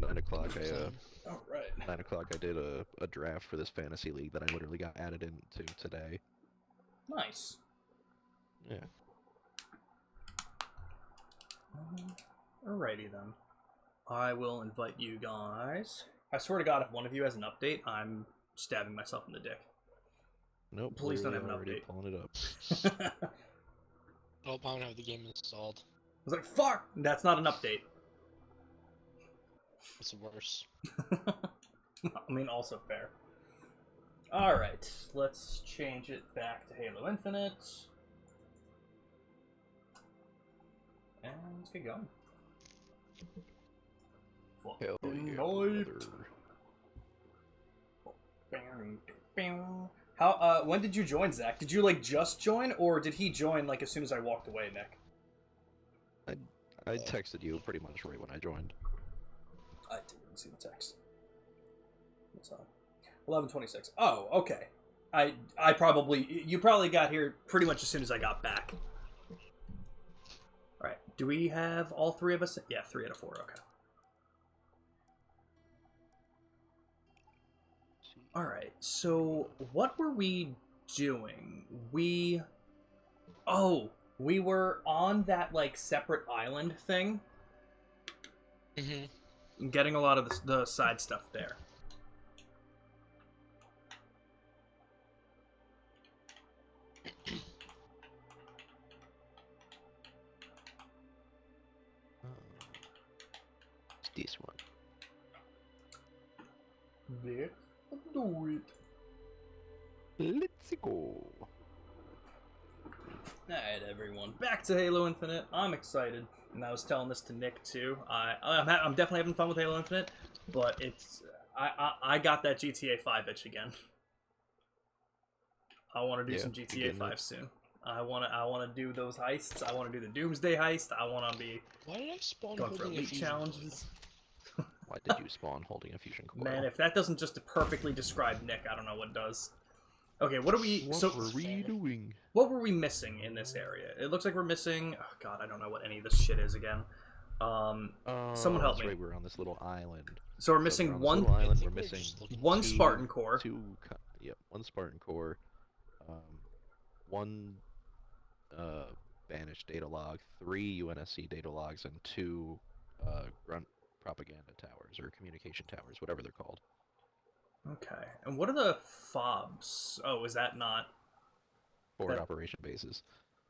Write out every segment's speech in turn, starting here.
9 o'clock. All right. 9 o'clock. I did a draft for this fantasy league that I literally got added into today. Nice. Yeah. Alrighty then. I will invite you guys. I swear to God, if one of you has an update, I'm stabbing myself in the dick. Nope. Please don't have an already update. pulling it up. Oh, I don't have the game installed. I was like, fuck! That's not an update. It's worse. I mean, also fair. Alright, let's change it back to Halo Infinite. And let's get going. Hell Fucking yeah, night. brother. How, when did you join, Zach? Did you, like, just join, or did he join, like, as soon as I walked away, Nick? I texted you pretty much right when I joined. I didn't see the text. What's on? 11:26. Oh, okay. I probably, you probably got here pretty much as soon as I got back. All right. Do we have all three of us? Yeah, 3 out of 4. Okay. All right. So what were we doing? We were on that like separate island thing, getting a lot of the side stuff there. It's this one. Let's do it. Let's go. Alright, everyone. Back to Halo Infinite. I'm excited, and I was telling this to Nick too. I'm definitely having fun with Halo Infinite, but it's I got that GTA 5 itch again. I want to do some GTA 5 soon. I want to do those heists. I want to do the Doomsday heist. I want to be Why did I spawn going for holding a elite fusion challenges. Why did you spawn holding a fusion coil? Man, if that doesn't just perfectly describe Nick, I don't know what does. Okay, what are we? What were we doing? What were we missing in this area? It looks like we're missing. Oh God, I don't know what any of this shit is again. Someone help that's me. Right, we're on this little island. So we're missing on this one. little I island. think We're we're missing just looking one for Spartan core. Yep, one Spartan core. One banished data log, 3 UNSC data logs, and 2 grunt propaganda towers or communication towers, whatever they're called. Okay, and what are the fobs? Oh, is that not? Forward That- operation bases.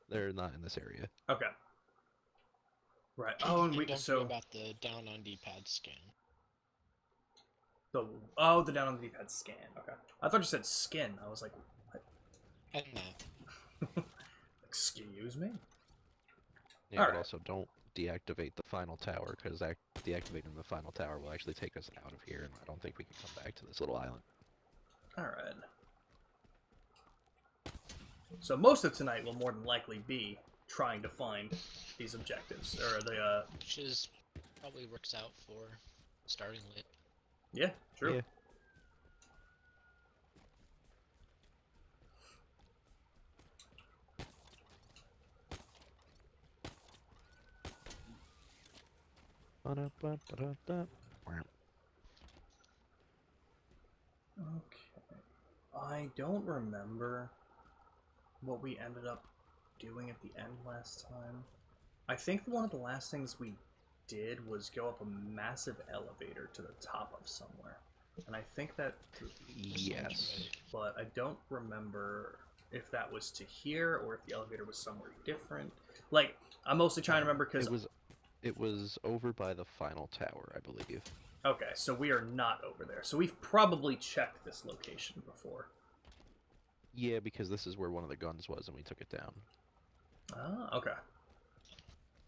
They're not in this area. Okay. Right. Oh, and we don't so forget about the down on D-pad scan. the down on the D-pad scan. Okay, I thought you said skin. I was like, what? And that. Excuse me. Yeah, but Alright. also don't deactivate the final tower, because deactivating the final tower will actually take us out of here, and I don't think we can come back to this little island. All right. So most of tonight will more than likely be trying to find these objectives, or the Which is probably works out for starting lit. yeah, true. Yeah. Okay. I don't remember what we ended up doing at the end last time. I think one of the last things we did was go up a massive elevator to the top of somewhere. And I think that, Yes. but I don't remember if that was to here or if the elevator was somewhere different. Like, I'm mostly trying to remember because It was over by the final tower, I believe. okay, so we are not over there. So we've probably checked this location before. Yeah, because this is where one of the guns was, and we took it down. Ah, okay.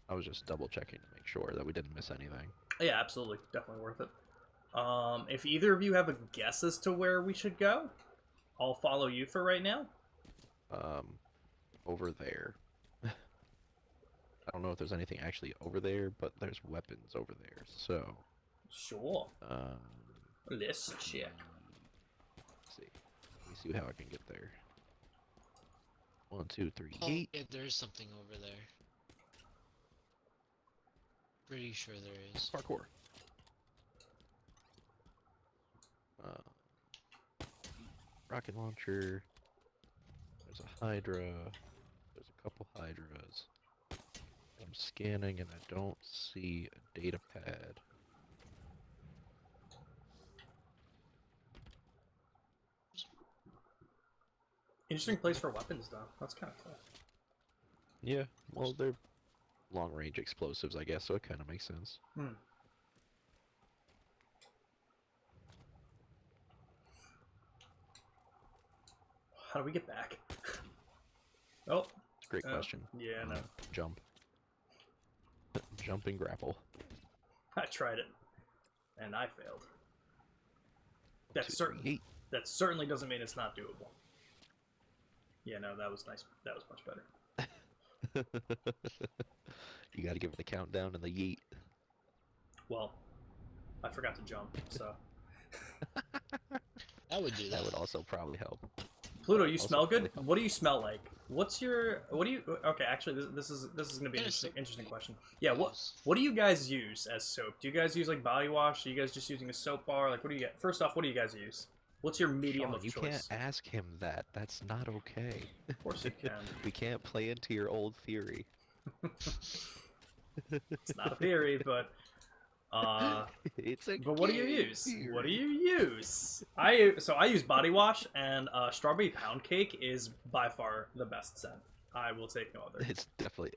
I was just double checking to make sure that we didn't miss anything. Yeah, absolutely. Definitely worth it. If either of you have a guess as to where we should go, I'll follow you for right now. Over there. I don't know if there's anything actually over there, but there's weapons over there, so... Sure. Um, Let's check. let's see. Let me see how I can get there. 1, 2, 3, Oh, gate. yeah, there's something over there. Pretty sure there is. Parkour. Rocket launcher. There's a Hydra. There's a couple Hydras. I'm scanning and I don't see a data pad. Interesting place for weapons, though. That's kind of cool. Yeah, well, they're long-range explosives, I guess, so it kind of makes sense. Hmm. How do we get back? Oh. Great question. Yeah, no. Jump. Jump and grapple. I tried it, and I failed. That 2, 3, certain 8. that certainly doesn't mean it's not doable. Yeah, no, that was nice. That was much better. You gotta give it the countdown and the yeet. Well, I forgot to jump, so. I would do that. That would also probably help. Pluto, you Also smell good? really help. What do you smell like? What do you? Okay, actually, this is gonna be an Yeah, soap. interesting question. Yeah, what do you guys use as soap? Do you guys use like body wash? Are you guys just using a soap bar? Like, what do you get? First off, what do you guys use? What's your medium Sean, of you choice? can't ask him that. That's not okay. Of course you can. We can't play into your old theory. It's not a theory, but It's a but what do you game use? theory. What do you use? I use body wash, and strawberry pound cake is by far the best scent. I will take no other. It's definitely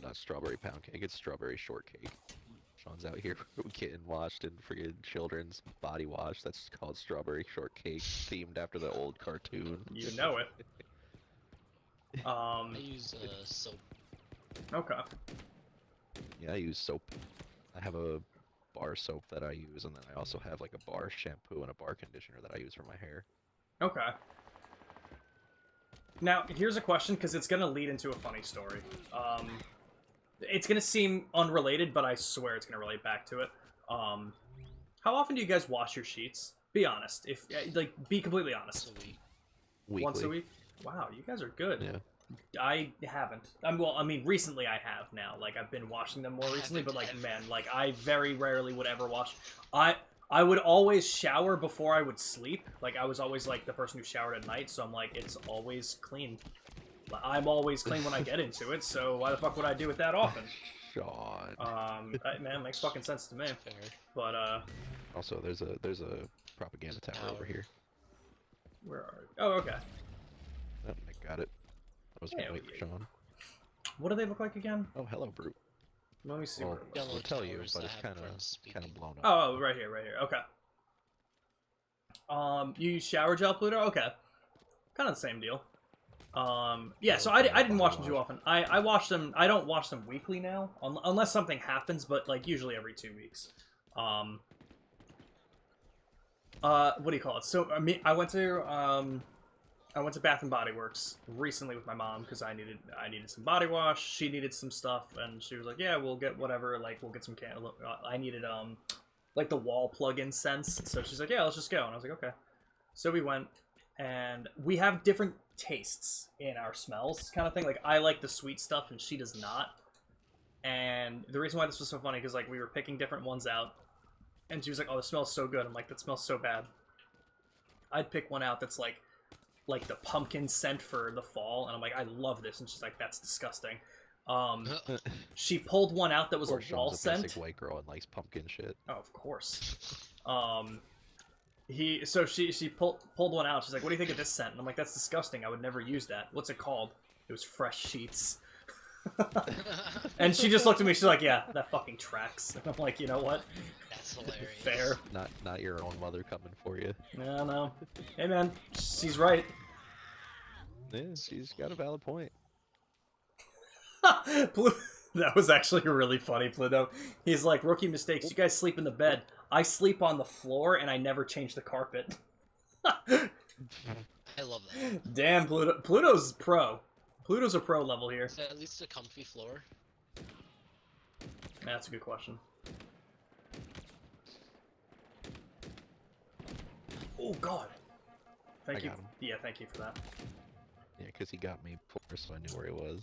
not strawberry pound cake. It's strawberry shortcake. Sean's out here getting washed in friggin' children's body wash. That's called strawberry shortcake, themed after the old cartoon. You know it. I use soap. Okay. Yeah, I use soap. I have a bar soap that I use, and then I also have like a bar shampoo and a bar conditioner that I use for my hair. Okay. Now, here's a question, because it's going to lead into a funny story. It's going to seem unrelated, but I swear it's going to relate back to it. How often do you guys wash your sheets? Be honest. Be completely honest. So we Weekly. Once a week? Wow, you guys are good. Yeah. I haven't. Recently I have now. Like, I've been washing them more recently, but, like, man, like, I very rarely would ever wash. I would always shower before I would sleep. Like, I was always, like, the person who showered at night, so I'm like, it's always clean. I'm always clean when I get into it, so why the fuck would I do it that often? Sean. Man, makes fucking sense to me. fair. But, Also, there's a propaganda tower over here. where are we? Oh, okay. Oh, I got it. I was gonna Yeah, wait for Sean. What do they look like again? Oh, hello, Brute. Let me see Well, where it was. Yellow I'll tell you, towers but that it's have kind friends of speaking. blown up. Oh, right here. Okay. You use shower gel, Pluto? Okay. Kind of the same deal. Yeah, so I didn't wash them too often. I wash them, I don't wash them weekly now, unless something happens, but, like, usually every 2 weeks. What do you call it? So, I went to Bath and Body Works recently with my mom, because I needed some body wash, she needed some stuff, and she was like, yeah, we'll get whatever, like, we'll get some I needed, like, the wall plug-in scents, so she's like, yeah, let's just go, and I was like, okay. So we went, and we have different tastes in our smells, kind of thing. Like, I like the sweet stuff, and she does not. And the reason why this was so funny, because, like, we were picking different ones out, and she was like, oh, this smells so good. I'm like, that smells so bad. I'd pick one out that's, like the pumpkin scent for the fall, and I'm like, I love this, and she's like, that's disgusting. She pulled one out that was Poor a wall Sean's scent. basic white girl and likes pumpkin shit. Oh, of course. She pulled one out. She's like, what do you think of this scent? And I'm like, that's disgusting. I would never use that. What's it called? It was Fresh Sheets. And she just looked at me. She's like, yeah, that fucking tracks. And I'm like, you know what? That's hilarious. Fair. Not your own mother coming for you. No. Hey, man. She's right. Yeah, she's got a valid point. That was actually really funny, Pluto. He's like, rookie mistakes. You guys sleep in the bed. I sleep on the floor, and I never change the carpet. I love that. Damn, Pluto. Pluto's pro. Pluto's a pro level here. Is that at least a comfy floor? That's a good question. Oh, God. Thank you. got him. Yeah, thank you for that. Yeah, because he got me before, so I knew where he was.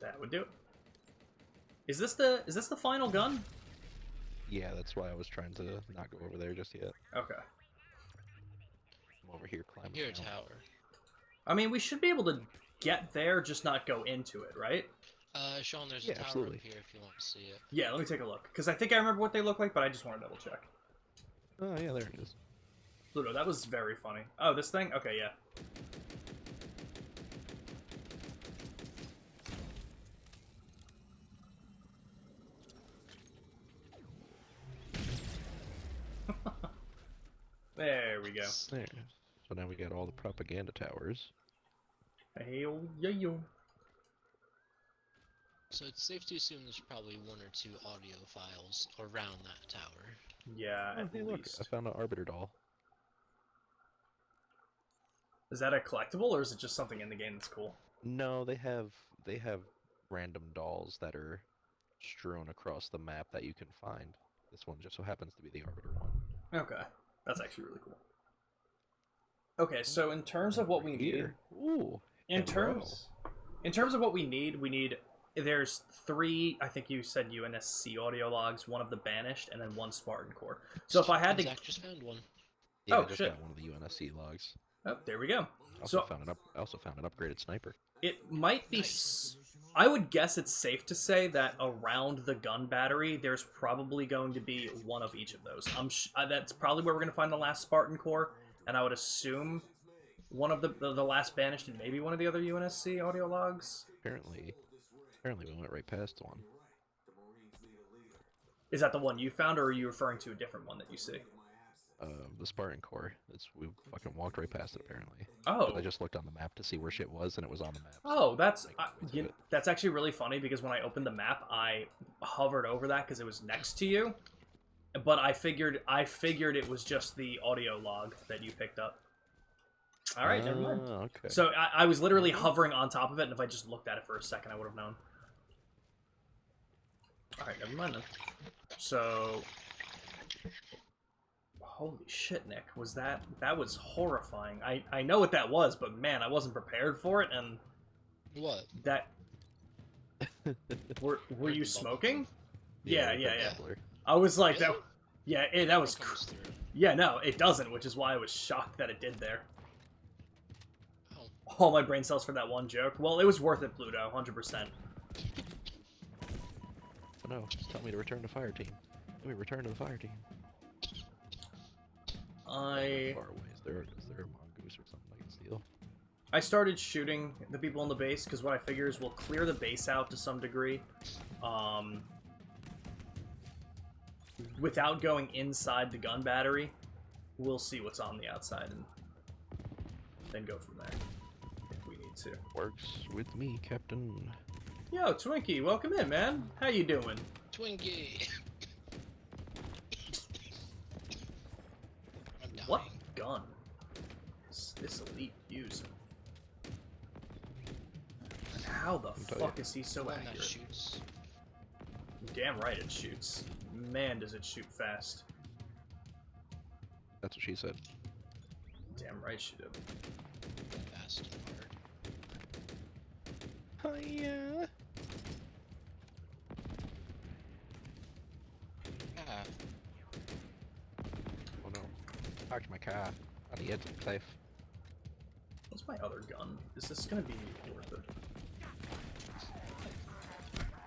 That would do it. Is this the final gun? Yeah, that's why I was trying to not go over there just yet. Okay. over here, climb Here, down. tower. I mean, we should be able to get there, just not go into it, right? Sean, there's Yeah, a tower absolutely. up here if you want to see it. Yeah, let me take a look. Because I think I remember what they look like, but I just want to double check. Oh yeah, there it is. Pluto, that was very funny. Oh, this thing? Okay, yeah. There we go. There. So now we got all the propaganda towers. Hey, yo, yo. So it's safe to assume there's probably 1 or 2 audio files around that tower. Yeah, Oh, at hey, look, I least. found an Arbiter doll. Is that a collectible, or is it just something in the game that's cool? No, they have random dolls that are strewn across the map that you can find. This one just so happens to be the Arbiter one. Okay. That's actually really cool. Okay, so in terms of what we need... Here. Ooh. In hello. terms of what we need there's 3, I think you said UNSC audio logs, 1 of the Banished, and then 1 Spartan Core. So if I had to... Zach just found one. Yeah, Oh, I just shit. got one of the UNSC logs. Oh, there we go. Also So I also found an upgraded sniper. it might be... Nice. I would guess it's safe to say that around the gun battery, there's probably going to be 1 of each of those. That's probably where we're going to find the last Spartan Core, and I would assume one of the last Banished and maybe one of the other UNSC audio logs. Apparently we went right past one. Is that the one you found, or are you referring to a different one that you see? The Spartan Core. We fucking walked right past it apparently. Oh. But I just looked on the map to see where shit was, and it was on the map. Oh, that's Like, into it. that's actually really funny because when I opened the map, I hovered over that because it was next to you. But I figured it was just the audio log that you picked up. All right, never mind. Ah, okay. So I was literally hovering on top of it, and if I just looked at it for a second, I would have known. All right, never mind then. So, holy shit, Nick, that was horrifying. I know what that was, but man, I wasn't prepared for it, and What? that. Were you smoking? Yeah. Gambler. I was like Really? that. Yeah, that was. Comes through. Yeah, no, it doesn't, which is why I was shocked that it did there. Oh. All my brain cells for that one joke. Well, it was worth it, Pluto, 100%. Oh no, tell me to return to fire team. Let me return to the fire team. I Far away. Is there a mongoose or something I can steal? I started shooting the people in the base because what I figure is we'll clear the base out to some degree, without going inside the gun battery. We'll see what's on the outside and then go from there if we need to. Works with me, Captain. Yo, Twinkie, welcome in, man. How you doing? Twinkie! I'm dying. What gun is this elite using? And how the tell fuck you. is he so One that accurate? shoots. Damn right it shoots. Man, does it shoot fast. That's what she said. Damn right she did. Fast and hard. Hiya. Ah, Oh no. Parked my car on the edge of the cliff. What's my other gun? Is this gonna be worth it?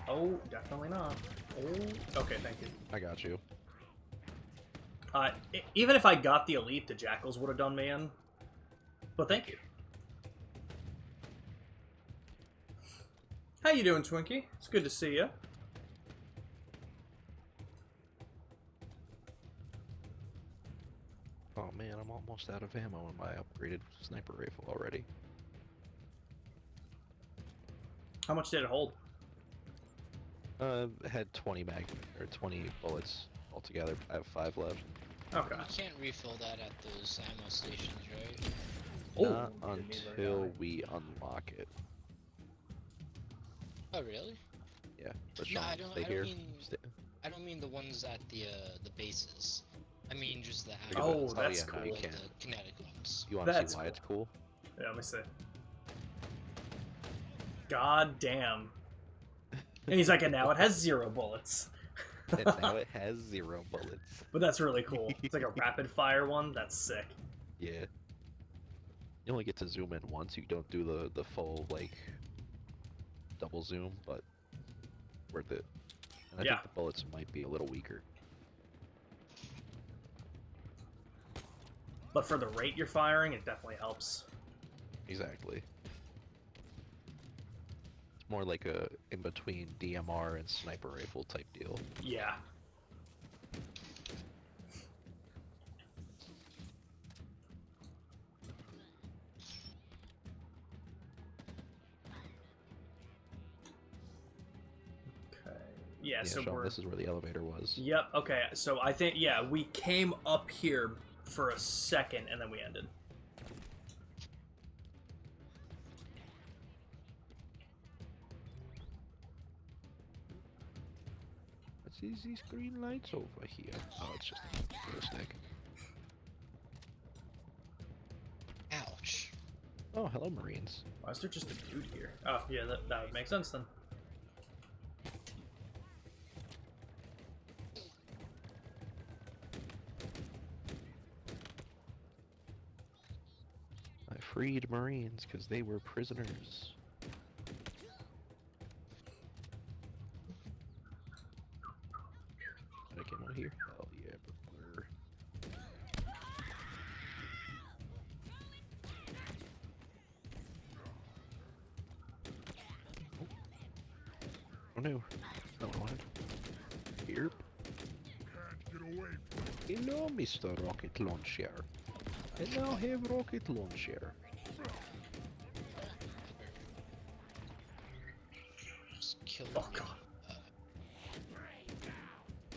Oh, definitely not. Oh, okay, thank you. I got you. Even if I got the elite, the jackals would have done me in. But thank you. How you doing, Twinkie? It's good to see you. Oh man, I'm almost out of ammo in my upgraded sniper rifle already. How much did it hold? It had 20 20 bullets altogether. I have 5 left. Okay. you can't refill that at those ammo stations, right? Not didn't need very until high. we unlock it. Oh, really? Yeah. But No, Sean, I don't- stay I don't here. mean- I don't mean the ones at the bases. I mean just the Oh, ammo. that's yeah, no, you cool. can't. The kinetic ones. You want to That's see why cool. it's cool? Yeah, let me see. God damn. And he's like, and now it has 0 bullets. And now it has 0 bullets. But that's really cool. It's like a rapid fire one. That's sick. Yeah. You only get to zoom in once. You don't do the full like double zoom, but worth it. And I Yeah. think the bullets might be a little weaker. But for the rate you're firing, it definitely helps. Exactly. It's more like a in between DMR and sniper rifle type deal. Yeah. Okay. Yeah, so Sean, we're... this is where the elevator was. Yep, okay. So I think, yeah, we came up here for a second, and then we ended. What's these green lights over here? Oh, it's just a glow stick. Ouch. Oh, hello, Marines. Why is there just a dude here? Oh, yeah, that would make sense then. I freed Marines because they were prisoners. Did I get one here? Hell yeah, brother. Oh no, no one wanted. Here. Hello, Mr. Rocket Launcher. I now have rocket launcher. Just kill Oh, me. God.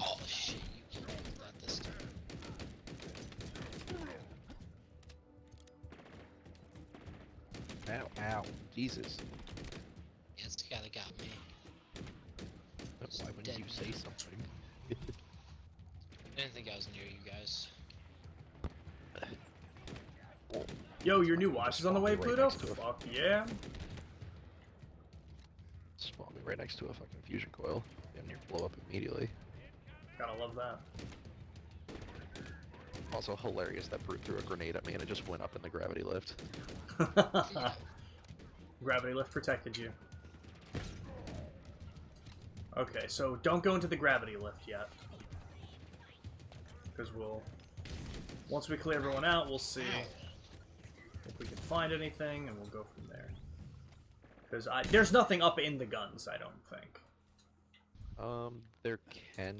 Oh shit, you killed that this time. Ow, ow, Jesus. Yeah, it's the guy that got me. Why wouldn't Dead you say man. something? I didn't think I was near you guys. Yo, your new watch is on the way, Right Pluto? next to it. Fuck yeah. Spawn me right next to a fucking fusion coil. Damn near blow up immediately. Gotta love that. Also hilarious that brute threw a grenade at me and it just went up in the gravity lift. Gravity lift protected you. Okay, so don't go into the gravity lift yet. Because we'll... Once we clear everyone out, we'll see if we can find anything, and we'll go from there. Because there's nothing up in the guns, I don't think. There can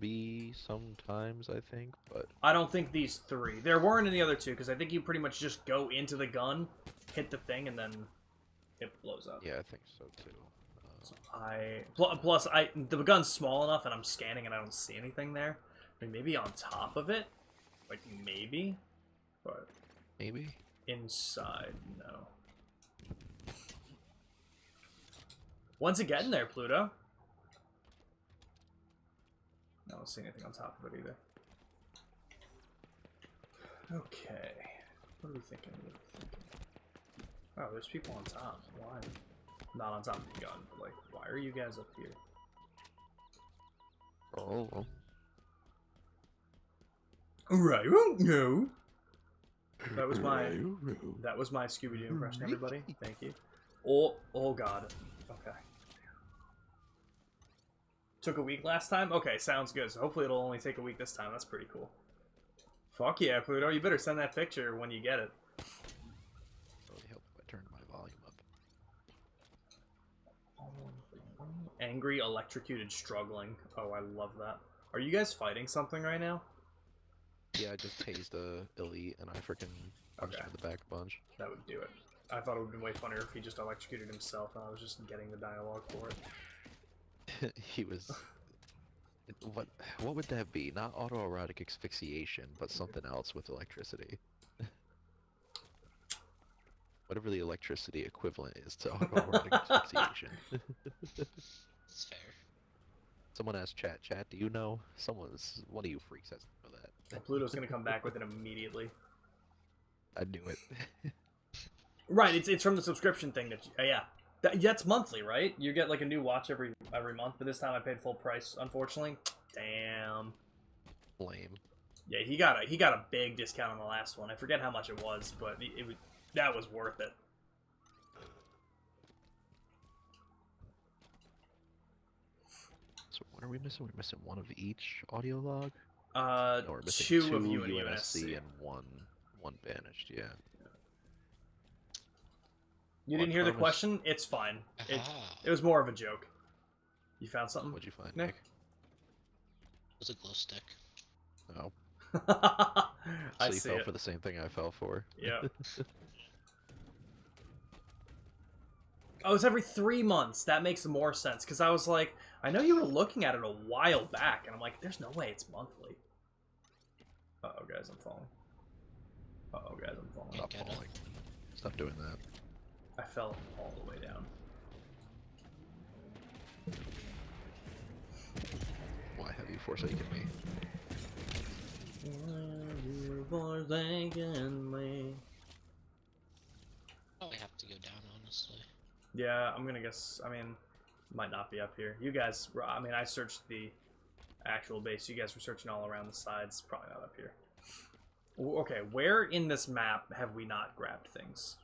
be sometimes, I think, but I don't think these three. There weren't any other two, because I think you pretty much just go into the gun, hit the thing, and then it blows up. yeah, I think so too. Plus, the gun's small enough, and I'm scanning, and I don't see anything there. I mean, maybe on top of it, like maybe, but Maybe? inside, no. When's it getting there, Pluto? I don't see anything on top of it either. Okay, what are we thinking? Oh, there's people on top. Why? Not on top of the gun, but like, why are you guys up here? Oh, well. Right, no. That was my Scooby-Doo impression, everybody. Thank you. Oh god. Okay. Took a week last time? Okay, sounds good. So hopefully it'll only take a week this time. That's pretty cool. Fuck yeah, Pluto. You better send that picture when you get it. Really help if I turn my volume up. Angry, electrocuted, struggling. Oh, I love that. Are you guys fighting something right now? Yeah, I just tased the elite and I freaking punched him in the back a bunch. That would do it. I thought it would have been way funnier if he just electrocuted himself and I was just getting the dialogue for it. He was... What would that be? Not autoerotic asphyxiation, but something else with electricity. Whatever the electricity equivalent is to autoerotic asphyxiation. It's fair. Someone asked chat, do you know? One of you freaks has to know that. Well, Pluto's gonna come back with it immediately. I knew it. Right, it's from the subscription thing that yeah. That's monthly, right? You get like a new watch every month, but this time I paid full price, unfortunately. Damn. Lame. Yeah, he got a big discount on the last one. I forget how much it was, but That was worth it. So what are we missing? We're missing one of each audio log. Uh, No, we're missing two of you in UNSC UNSC. and one banished. Yeah. You What didn't hear the promise? question? It's fine. It Aha. was more of a joke. You found something? What'd you find, Nick? Nick? It was a glow stick. Oh, I so you see fell it. for the same thing I fell for. Yeah. Oh, it's every 3 months. That makes more sense. Because I was like, I know you were looking at it a while back. And I'm like, there's no way it's monthly. Uh-oh, guys, I'm falling. Uh-oh, guys, I'm falling. Stop Get up. falling. Stop doing that. I fell all the way down. Why have you forsaken me? You forsaken me. Probably have to go down, honestly. Yeah, I'm gonna guess. I mean, might not be up here. You guys, I mean, I searched the actual base. You guys were searching all around the sides. Probably not up here. Okay, where in this map have we not grabbed things?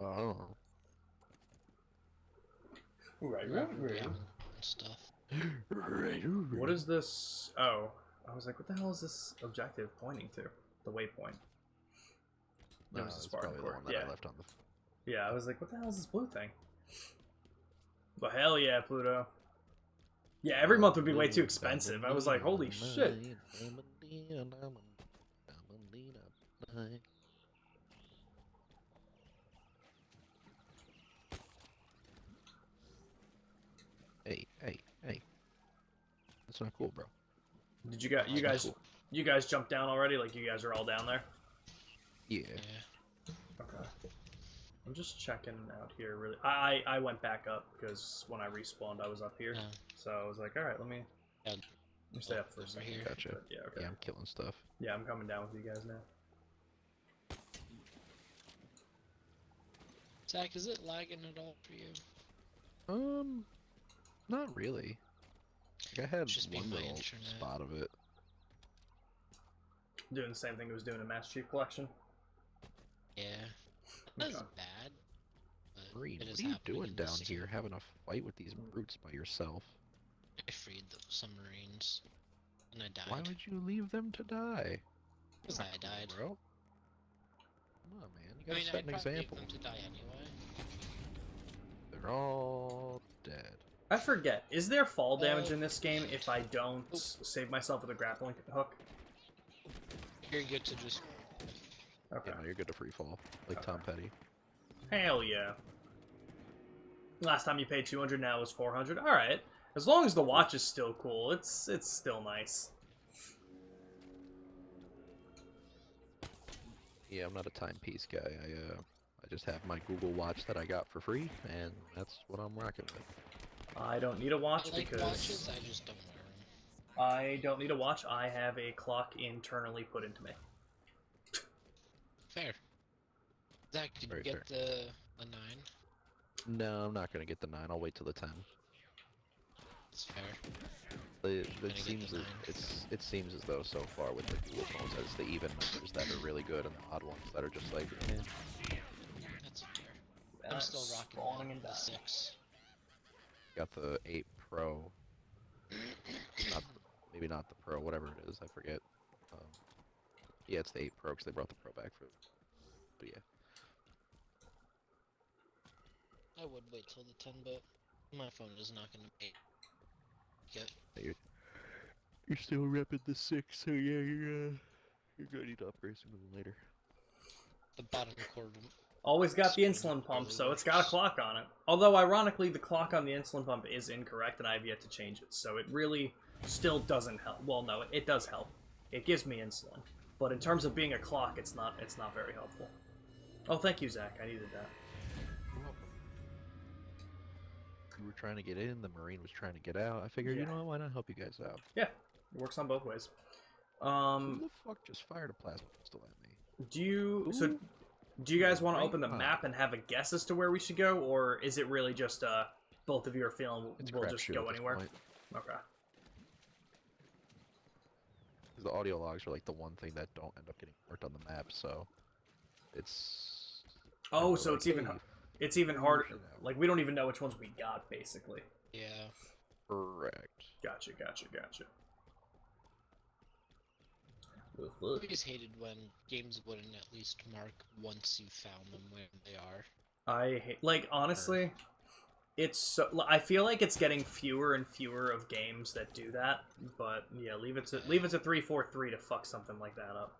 I don't know. Right, Down and stuff. What is this? Oh, I was like, what the hell is this objective pointing to? The waypoint. There No, was a it's Spartan probably the core. one that Yeah. I left on the. Yeah, I was like, what the hell is this blue thing? But hell yeah, Pluto. Yeah, every month would be way too expensive. I was like, holy shit. Hey. That's not cool, bro. Did you guys jump down already? Like you guys are all down there? Yeah. Yeah. Okay. I'm just checking out here really. I went back up because when I respawned I was up here. No. So I was like, alright, let me Yeah. stay up for a Over second. here. Gotcha. But yeah, okay. Yeah, I'm killing stuff. Yeah, I'm coming down with you guys now. Zach, is it lagging at all for you? Not really. Like, I had Just be one my little internet. spot of it. Doing the same thing it was doing in Master Chief Collection. Yeah. That's Okay. bad. But Marine, it what is are you happening doing in down this here, game. having a fight with these brutes by yourself? I freed some Marines. And I died. Why would you leave them to die? Because I died. Bro. Come on, man. You I gotta mean, set I'd an probably leave example. them to die anyway. They're all dead. I forget. Is there fall damage Oh. in this game if I don't save myself with a grappling hook? You're good to just... Okay. Yeah, no, you're good to free fall, like Tom Petty. Hell yeah. Last time you paid 200, now it's 400. All right. As long as the watch is still cool, it's still nice. Yeah, I'm not a timepiece guy. I just have my Google Watch that I got for free, and that's what I'm rocking with. I don't need a watch I like because watches, I just don't wear them. I don't need a watch. I have a clock internally put into me. Fair. Zach, did Very you get the 9? No, I'm not gonna get the 9. I'll wait till the 10. It's fair. It Gonna get seems the as, 9. it seems as though so far with the Google phones, that it's the even numbers that are really good and the odd ones that are just like, eh. That's fair. I'm still rocking spawning and the dying. 6. Got the 8 Pro. Maybe not the Pro, whatever it is, I forget. Yeah, it's the 8 Pro because they brought the Pro back for. But yeah. I would wait till the 10, but my phone is not going to be... Yep. You're still repping the 6, so yeah, you're gonna need to upgrade sooner than later. The bottom quarter. Always got the insulin pump, so it's got a clock on it. Although, ironically, the clock on the insulin pump is incorrect, and I have yet to change it. So it really still doesn't help. Well, no, it does help. It gives me insulin. But in terms of being a clock, it's not very helpful. Oh, thank you, Zach. I needed that. You're welcome. You were trying to get in, the Marine was trying to get out. I figured, Yeah. you know what, why not help you guys out? Yeah, it works on both ways. Who the fuck just fired a plasma pistol at me? Do you guys want to Right open the on. map and have a guess as to where we should go, or is it really just both of you are feeling It's we'll crapshoot just at go this anywhere? point. Okay. 'Cause the audio logs are like the one thing that don't end up getting marked on the map, so it's. and Oh, we're so like, it's even "Hey, it's even you harder. should know." Like we don't even know which ones we got, basically. Yeah. Correct. Gotcha. Well, I fuck. always hated when games wouldn't at least mark once you found them where they are. I hate, like, honestly, it's so. I feel like it's getting fewer and fewer of games that do that. But yeah, leave it to 343 to fuck something like that up.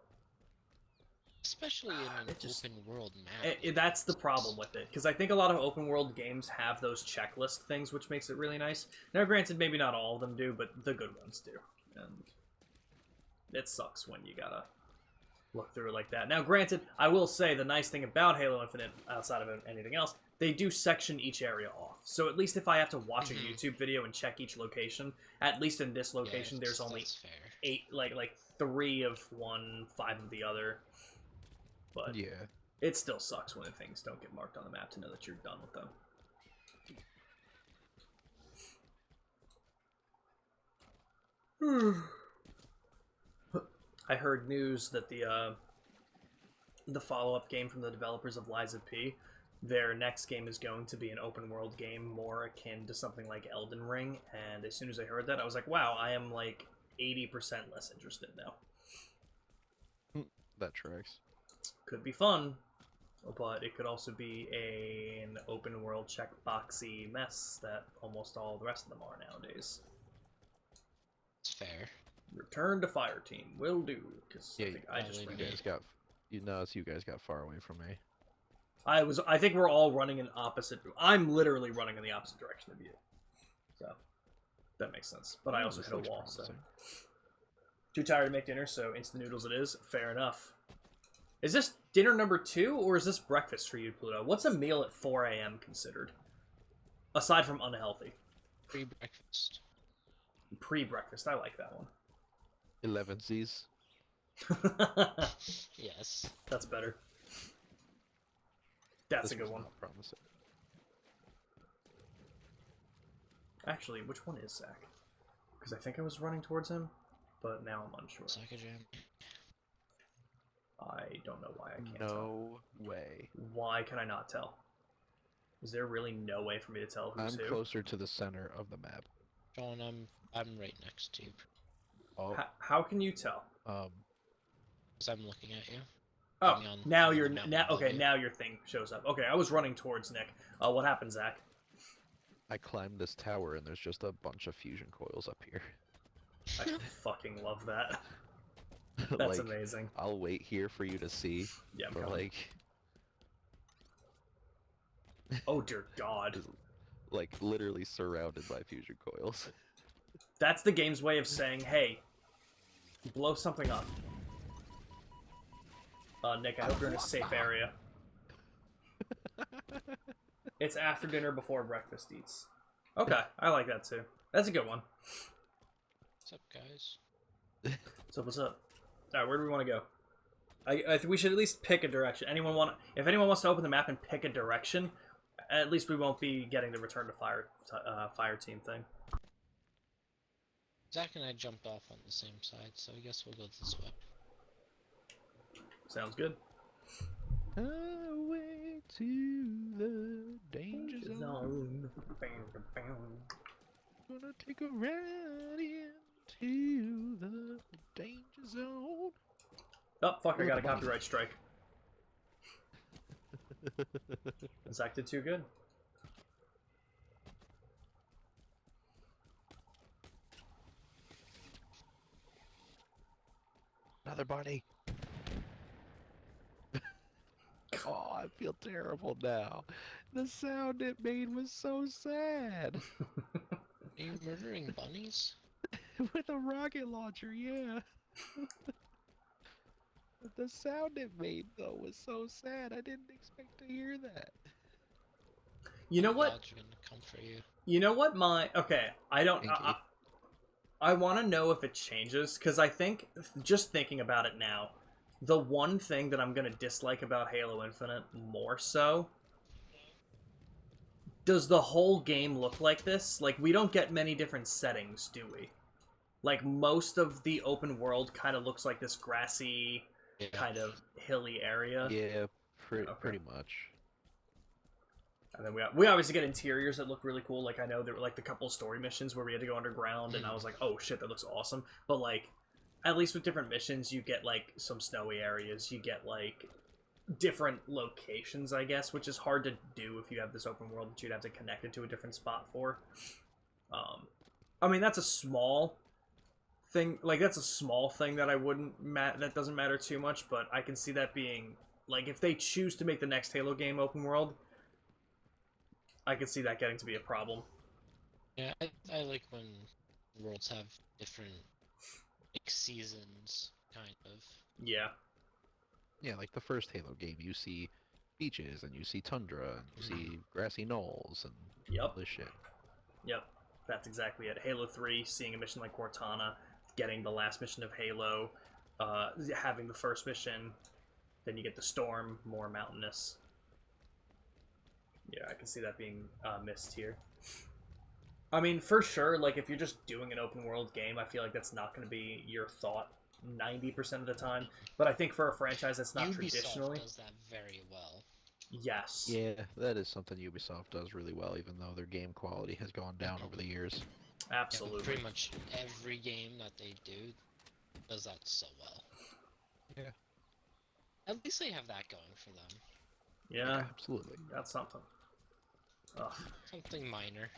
Especially in an It just- open world map. That's the problem with it, because I think a lot of open world games have those checklist things, which makes it really nice. Now, granted, maybe not all of them do, but the good ones do, and it sucks when you gotta look through it like that. Now, granted, I will say the nice thing about Halo Infinite, outside of anything else, they do section each area off. So at least if I have to watch a Mhm. YouTube video and check each location, at least in this location, Yeah, there's only that's fair. 8, like 3 of one, 5 of the other. But Yeah. it still sucks when things don't get marked on the map to know that you're done with them. I heard news that the follow-up game from the developers of Lies of P, their next game is going to be an open world game more akin to something like Elden Ring, and as soon as I heard that, I was like, wow, I am like 80% less interested now. That tracks. Could be fun, but it could also be an open world checkboxy mess that almost all the rest of them are nowadays. It's fair. Return to Fire Team will do, because Yeah, I think I just probably You ran. guys got. You notice you guys got far away from me. I think we're all running in opposite. I'm literally running in the opposite direction of you, so that makes sense. But I Oh, also this hit a looks wall, so promising. too tired to make dinner, so instant noodles it is. Fair enough. Is this dinner number 2, or is this breakfast for you, Pluto? What's a meal at 4 a.m. considered? Aside from unhealthy. Pre-breakfast. Pre-breakfast, I like that one. 11sies. Yes. That's better. That's This a good was one. not promising. Actually, which one is Zach? Because I think I was running towards him, but now I'm unsure. Psychogram. I don't know why I can't tell. No way. Why can I not tell? Is there really no way for me to tell who's I'm who? closer to the center of the map. Sean, I'm right next to you. Oh, How can you tell? Because I'm looking at you. Oh, Hang on, now I'm you're on the mountain now above okay. you. Now your thing shows up. Okay, I was running towards Nick. What happened, Zach? I climbed this tower and there's just a bunch of fusion coils up here. I fucking love that. That's Like, amazing. I'll wait here for you to see. Yeah, I'm For coming. Oh dear God, just, like literally surrounded by fusion coils. that's the game's way of saying, "Hey, blow something up." Nick, I hope you're in a safe area. It's after dinner before breakfast eats. Okay, I like that too. That's a good one. What's up, guys? So what's up? All right, where do we want to go? I think we should at least pick a direction. If anyone wants to open the map and pick a direction, at least we won't be getting the return to fire team thing. Zach and I jumped off on the same side, so I guess we'll go this way. Sounds good. Highway to the danger zone. Gonna take a ride into the danger zone. Oh fuck! I got a copyright strike. Zach did too good. Another bunny. Oh, I feel terrible now. The sound it made was so sad. Are you murdering bunnies? With a rocket launcher, yeah. The sound it made, though, was so sad. I didn't expect to hear that. You know The what? gods are gonna come for you. You know what? I don't. Thank you. I want to know if it changes, because I think, just thinking about it now, the one thing that I'm going to dislike about Halo Infinite more so, does the whole game look like this? Like, we don't get many different settings, do we? Like, most of the open world kind of looks like this grassy, Yeah. kind of hilly area. Yeah, Okay. pretty much. And then we obviously get interiors that look really cool. Like, I know there were like the couple story missions where we had to go underground, and I was like, oh shit, that looks awesome. But like, at least with different missions, you get like some snowy areas. You get like different locations, I guess, which is hard to do if you have this open world that you'd have to connect it to a different spot for. I mean, that's a small thing. Like, that's a small thing that I wouldn't that doesn't matter too much. But I can see that being like, if they choose to make the next Halo game open world, I could see that getting to be a problem. Yeah, I like when worlds have different like seasons, kind of. Yeah. Yeah, like the first Halo game, you see beaches and you see tundra and you see grassy knolls and all Yep. this shit. Yep. That's exactly it. Halo 3, seeing a mission like Cortana, getting the last mission of Halo, having the first mission, then you get the Storm, more mountainous. Yeah, I can see that being missed here. I mean, for sure, like, if you're just doing an open world game, I feel like that's not going to be your thought 90% of the time. But I think for a franchise that's not Ubisoft traditionally... does that very well. Yes. Yeah, that is something Ubisoft does really well, even though their game quality has gone down over the years. Yeah, Absolutely. but pretty much every game that they do does that so well. Yeah. At least they have that going for them. Yeah, Absolutely. that's something. Ugh. Something minor.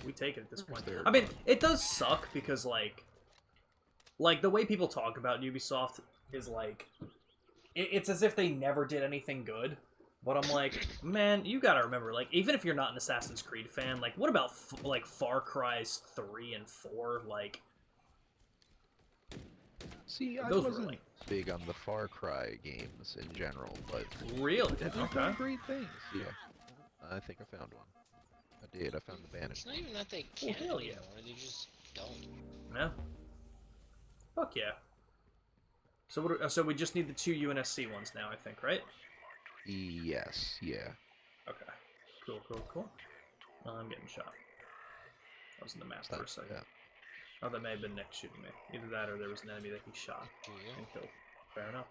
We take it at this point. There- I mean, it does suck because like the way people talk about Ubisoft is like it's as if they never did anything good. But I'm like, man, you gotta remember, like, even if you're not an Assassin's Creed fan, like, what about like Far Cry's 3 and 4? Like, See, I those were wasn't like big on the Far Cry games in general, but really they've been okay. doing great things. Yeah, I think I found one. I did. I found the It's banished. not even that they Well, can't hell yeah. anymore, they just don't. Yeah. Fuck yeah. So so we just need the 2 UNSC ones now, I think, right? Yes. Yeah. Okay. Cool, cool, cool. I'm getting shot. I was in the map for a second. Yeah. Oh, that may have been Nick shooting me. Either that or there was an enemy that he shot Do you? and killed. Fair enough.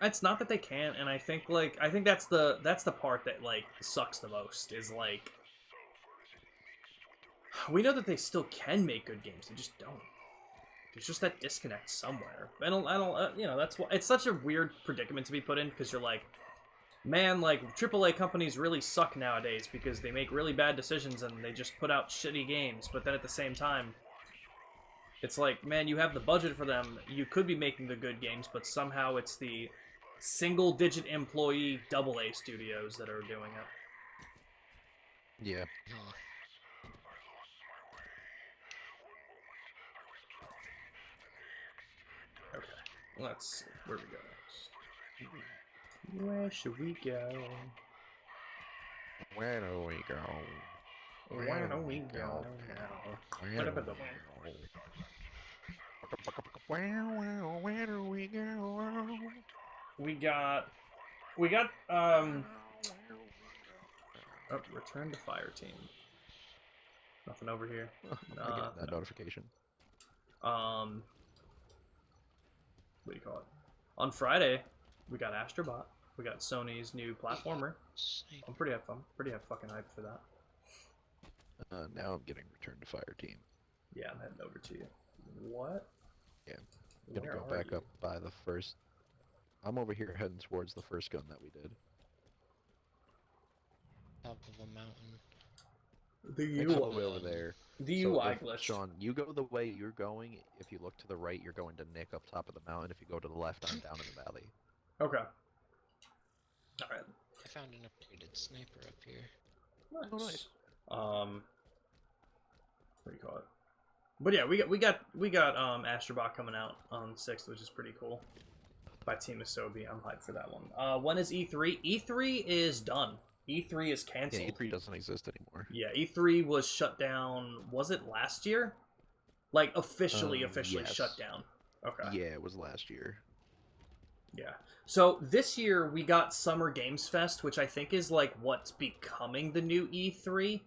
It's not that they can't, and I think that's the part that like sucks the most is like we know that they still can make good games, they just don't. There's just that disconnect somewhere. I don't you know, that's why it's such a weird predicament to be put in because you're like, man, like AAA companies really suck nowadays because they make really bad decisions and they just put out shitty games. But then at the same time, it's like, man, you have the budget for them. You could be making the good games, but somehow it's the single-digit employee AA studios that are doing it. Yeah. Huh. Okay, let's see. Where we go next? Where should we go? Where do we go? Where do we go now? Where do we go? Where do we go? We got oh, return to fire team. Nothing over here. I get that notification. What do you call it? On Friday, we got Astrobot. We got Sony's new platformer. Snake. I'm pretty fucking hyped for that. Now I'm getting Return to Fire Team. Yeah, I'm heading over to you. What? Yeah. I'm gonna Where go are back you? up by the first. I'm over here heading towards the first gun that we did. Top of a mountain. The It's all the way over there. The So UI if- glitch. Sean, you go the way you're going. If you look to the right, you're going to Nick up top of the mountain. If you go to the left, I'm down in the valley. Okay. All right. I found an upgraded sniper up here. Nice. Oh, nice. What do you call it? But yeah, we got Astrobot coming out on 6th, which is pretty cool. By Team Asobi, I'm hyped for that one. When is E3? E3 is done. E3 is Yeah, canceled. E3 doesn't exist anymore. Yeah, E3 was shut down. Was it last year? Like officially Yes. shut down. Okay. Yeah, it was last year. Yeah. So this year we got Summer Games Fest, which I think is like what's becoming the new E3.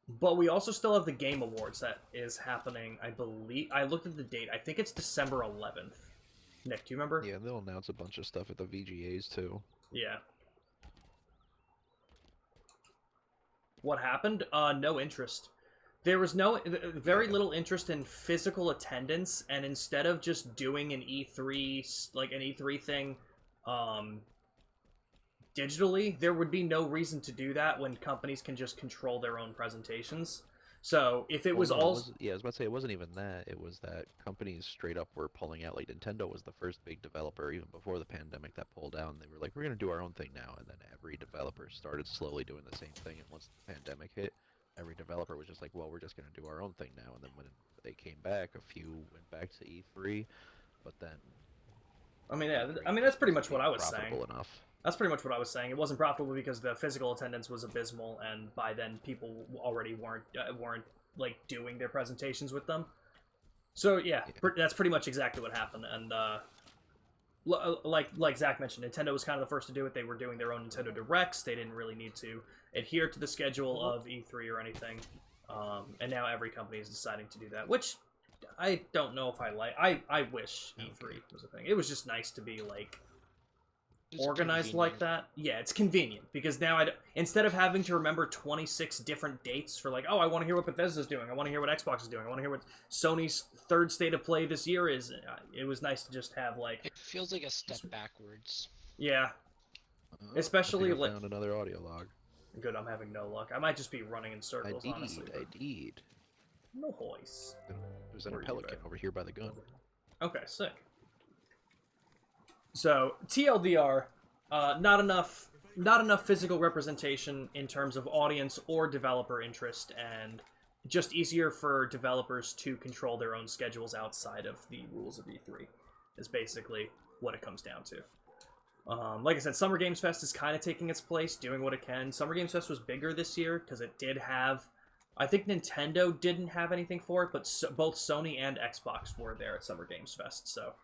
But we also still have the Game Awards that is happening, I believe. I looked at the date. I think it's December 11th. Nick, do you remember? Yeah, they'll announce a bunch of stuff at the VGAs too. Yeah. What happened? No interest. There was very little interest in physical attendance, and instead of just doing an E3, like an E3 thing, digitally, there would be no reason to do that when companies can just control their own presentations. So if it was no, all, yeah, I was about to say it wasn't even that. It was that companies straight up were pulling out. Like Nintendo was the first big developer even before the pandemic that pulled out. And they were like, we're gonna do our own thing now. And then every developer started slowly doing the same thing. And once the pandemic hit, every developer was just like, well, we're just gonna do our own thing now. And then when they came back, a few went back to E3, but then I mean, yeah, E3 I mean that's pretty much wasn't what I was profitable saying. enough. That's pretty much what I was saying. It wasn't profitable because the physical attendance was abysmal, and by then people already weren't like doing their presentations with them. So yeah, that's pretty much exactly what happened. And like Zach mentioned, Nintendo was kind of the first to do it. They were doing their own Nintendo Directs. They didn't really need to adhere to the schedule of E3 or anything. And now every company is deciding to do that, which I don't know if I like. I wish E3 was a thing. It was just nice to be like It's organized like convenient. that. Yeah, it's convenient because now instead of having to remember 26 different dates for like, oh, I want to hear what Bethesda's doing, I want to hear what Xbox is doing, I want to hear what Sony's third state of play this year is. It was nice to just have like, It feels like a step backwards. yeah, I Especially, think I like- found another audio log. good. I'm having no luck. I might just be running in circles, honestly. I did. No voice. There's an Where are you pelican at? over here by the gun. Okay, sick. So TLDR, not enough physical representation in terms of audience or developer interest, and just easier for developers to control their own schedules outside of the rules of E3 is basically what it comes down to. Like I said, Summer Games Fest is kind of taking its place, doing what it can. Summer Games Fest was bigger this year because it did have, I think Nintendo didn't have anything for it, but both Sony and Xbox were there at Summer Games Fest, so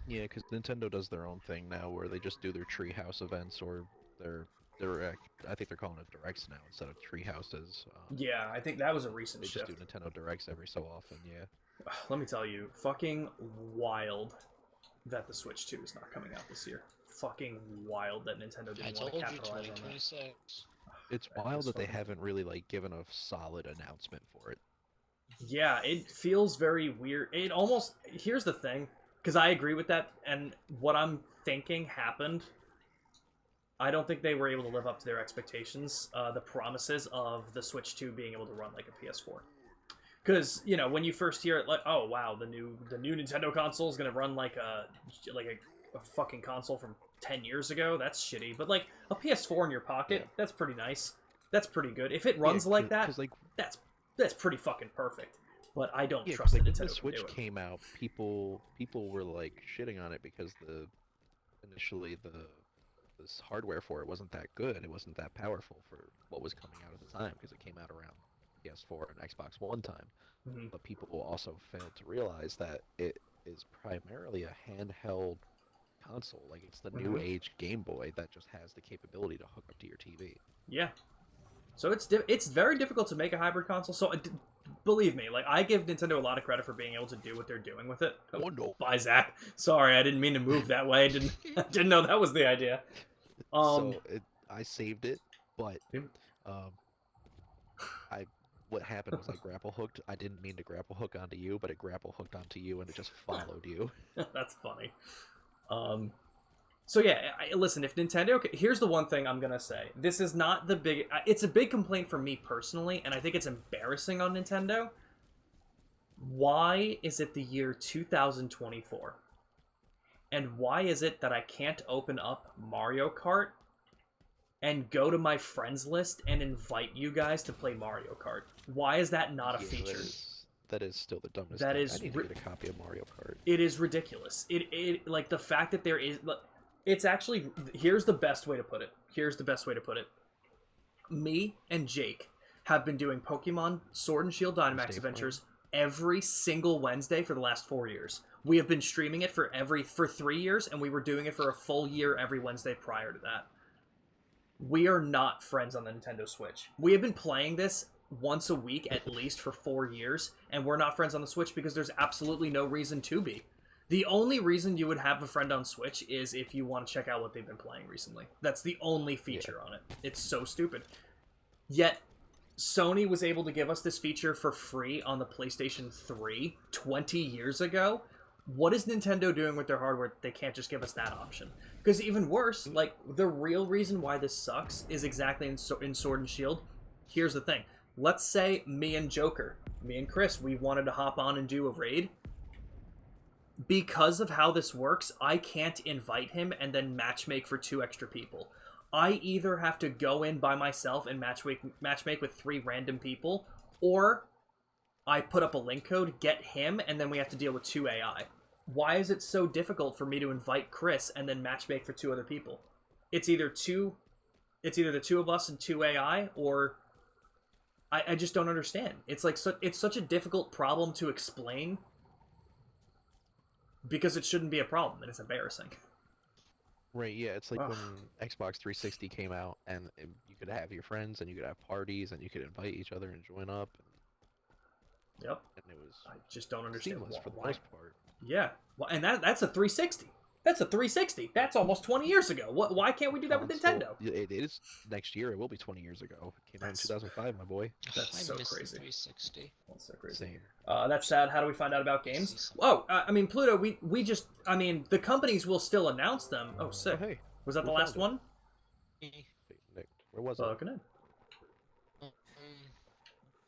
Yeah, because Nintendo does their own thing now, where they just do their treehouse events or their direct. I think they're calling it directs now instead of treehouses. yeah, I think that was a recent They shift. just do Nintendo directs every so often. Yeah. Let me tell you, fucking wild that the Switch 2 is not coming out this year. Fucking wild that Nintendo I didn't told want to you capitalize on that. 2026. It's That wild is that they fucking- haven't really like given a solid announcement for it. Yeah, it feels very weird. It almost, here's the thing, because I agree with that, and what I'm thinking happened. I don't think they were able to live up to their expectations, the promises of the Switch 2 being able to run like a PS4. Because, you know, when you first hear it, like, oh wow, the new Nintendo console is gonna run like a fucking console from 10 years ago. That's shitty. But like a PS4 in your pocket, Yeah. that's pretty nice. That's pretty good. If it runs like that, Because like that's pretty fucking perfect. But I don't yeah, 'cause, trust like that when the Nintendo can Switch do it. came out, people were like shitting on it because initially this hardware for it wasn't that good. It wasn't that powerful for what was coming out at the time because it came out around PS4 and Xbox One time. Mhm. But people also failed to realize that it is primarily a handheld console. Like it's the new Mhm. age Game Boy that just has the capability to hook up to your TV. Yeah. So it's very difficult to make a hybrid console. So believe me, like I give Nintendo a lot of credit for being able to do what they're doing with it. Oh no! Bye, Zach. Sorry, I didn't mean to move that way. I didn't know that was the idea. I saved it, but Yep. what happened was I grapple hooked. I didn't mean to grapple hook onto you, but it grapple hooked onto you, and it just followed you. That's funny. So yeah, listen, if Nintendo... Here's the one thing I'm going to say. This is not the big... It's a big complaint for me personally, and I think it's embarrassing on Nintendo. Why is it the year 2024? And why is it that I can't open up Mario Kart and go to my friends list and invite you guys to play Mario Kart? Why is that not a Yeah, feature? That is still the dumbest That thing. is I need to get a copy of Mario Kart. It is ridiculous. It like the fact that there is... It's actually... Here's the best way to put it. Me and Jake have been doing Pokemon Sword and Shield Dynamax Stay Adventures every single Wednesday for the last 4 years. We have been streaming it for 3 years, and we were doing it for a full year every Wednesday prior to that. We are not friends on the Nintendo Switch. We have been playing this once a week at least for 4 years, and we're not friends on the Switch because there's absolutely no reason to be. The only reason you would have a friend on Switch is if you want to check out what they've been playing recently. That's the only feature on it. It's so stupid. Yet, Sony was able to give us this feature for free on the PlayStation 3 20 years ago. What is Nintendo doing with their hardware? They can't just give us that option. Because even worse, like, the real reason why this sucks is exactly in Sword and Shield. Here's the thing. Let's say me and Chris, we wanted to hop on and do a raid. Because of how this works, I can't invite him and then matchmake for 2 extra people. I either have to go in by myself and matchmake with 3 random people, or I put up a link code, get him, and then we have to deal with 2 AI. Why is it so difficult for me to invite Chris and then matchmake for 2 other people? It's either the 2 of us and 2 AI, or I just don't understand. It's like it's such a difficult problem to explain because it shouldn't be a problem, and it's embarrassing. Right, yeah, it's like Ugh. when Xbox 360 came out, and you could have your friends, and you could have parties, and you could invite each other and join up. Yep. And it was I just don't understand seamless for the why. most part. Yeah. Well, and that's a 360. That's a 360. That's almost 20 years ago. Why can't we do that with Nintendo? It is next year. It will be 20 years ago. It came out in 2005, my boy. That's I so miss the crazy. 360. That's so crazy. Same. That's sad. How do we find out about games? Oh, I mean, Pluto, we just, I mean, the companies will still announce them. Oh, sick. Oh, hey, Was that the we last found one? Wait, Nick, where was it? Looking in.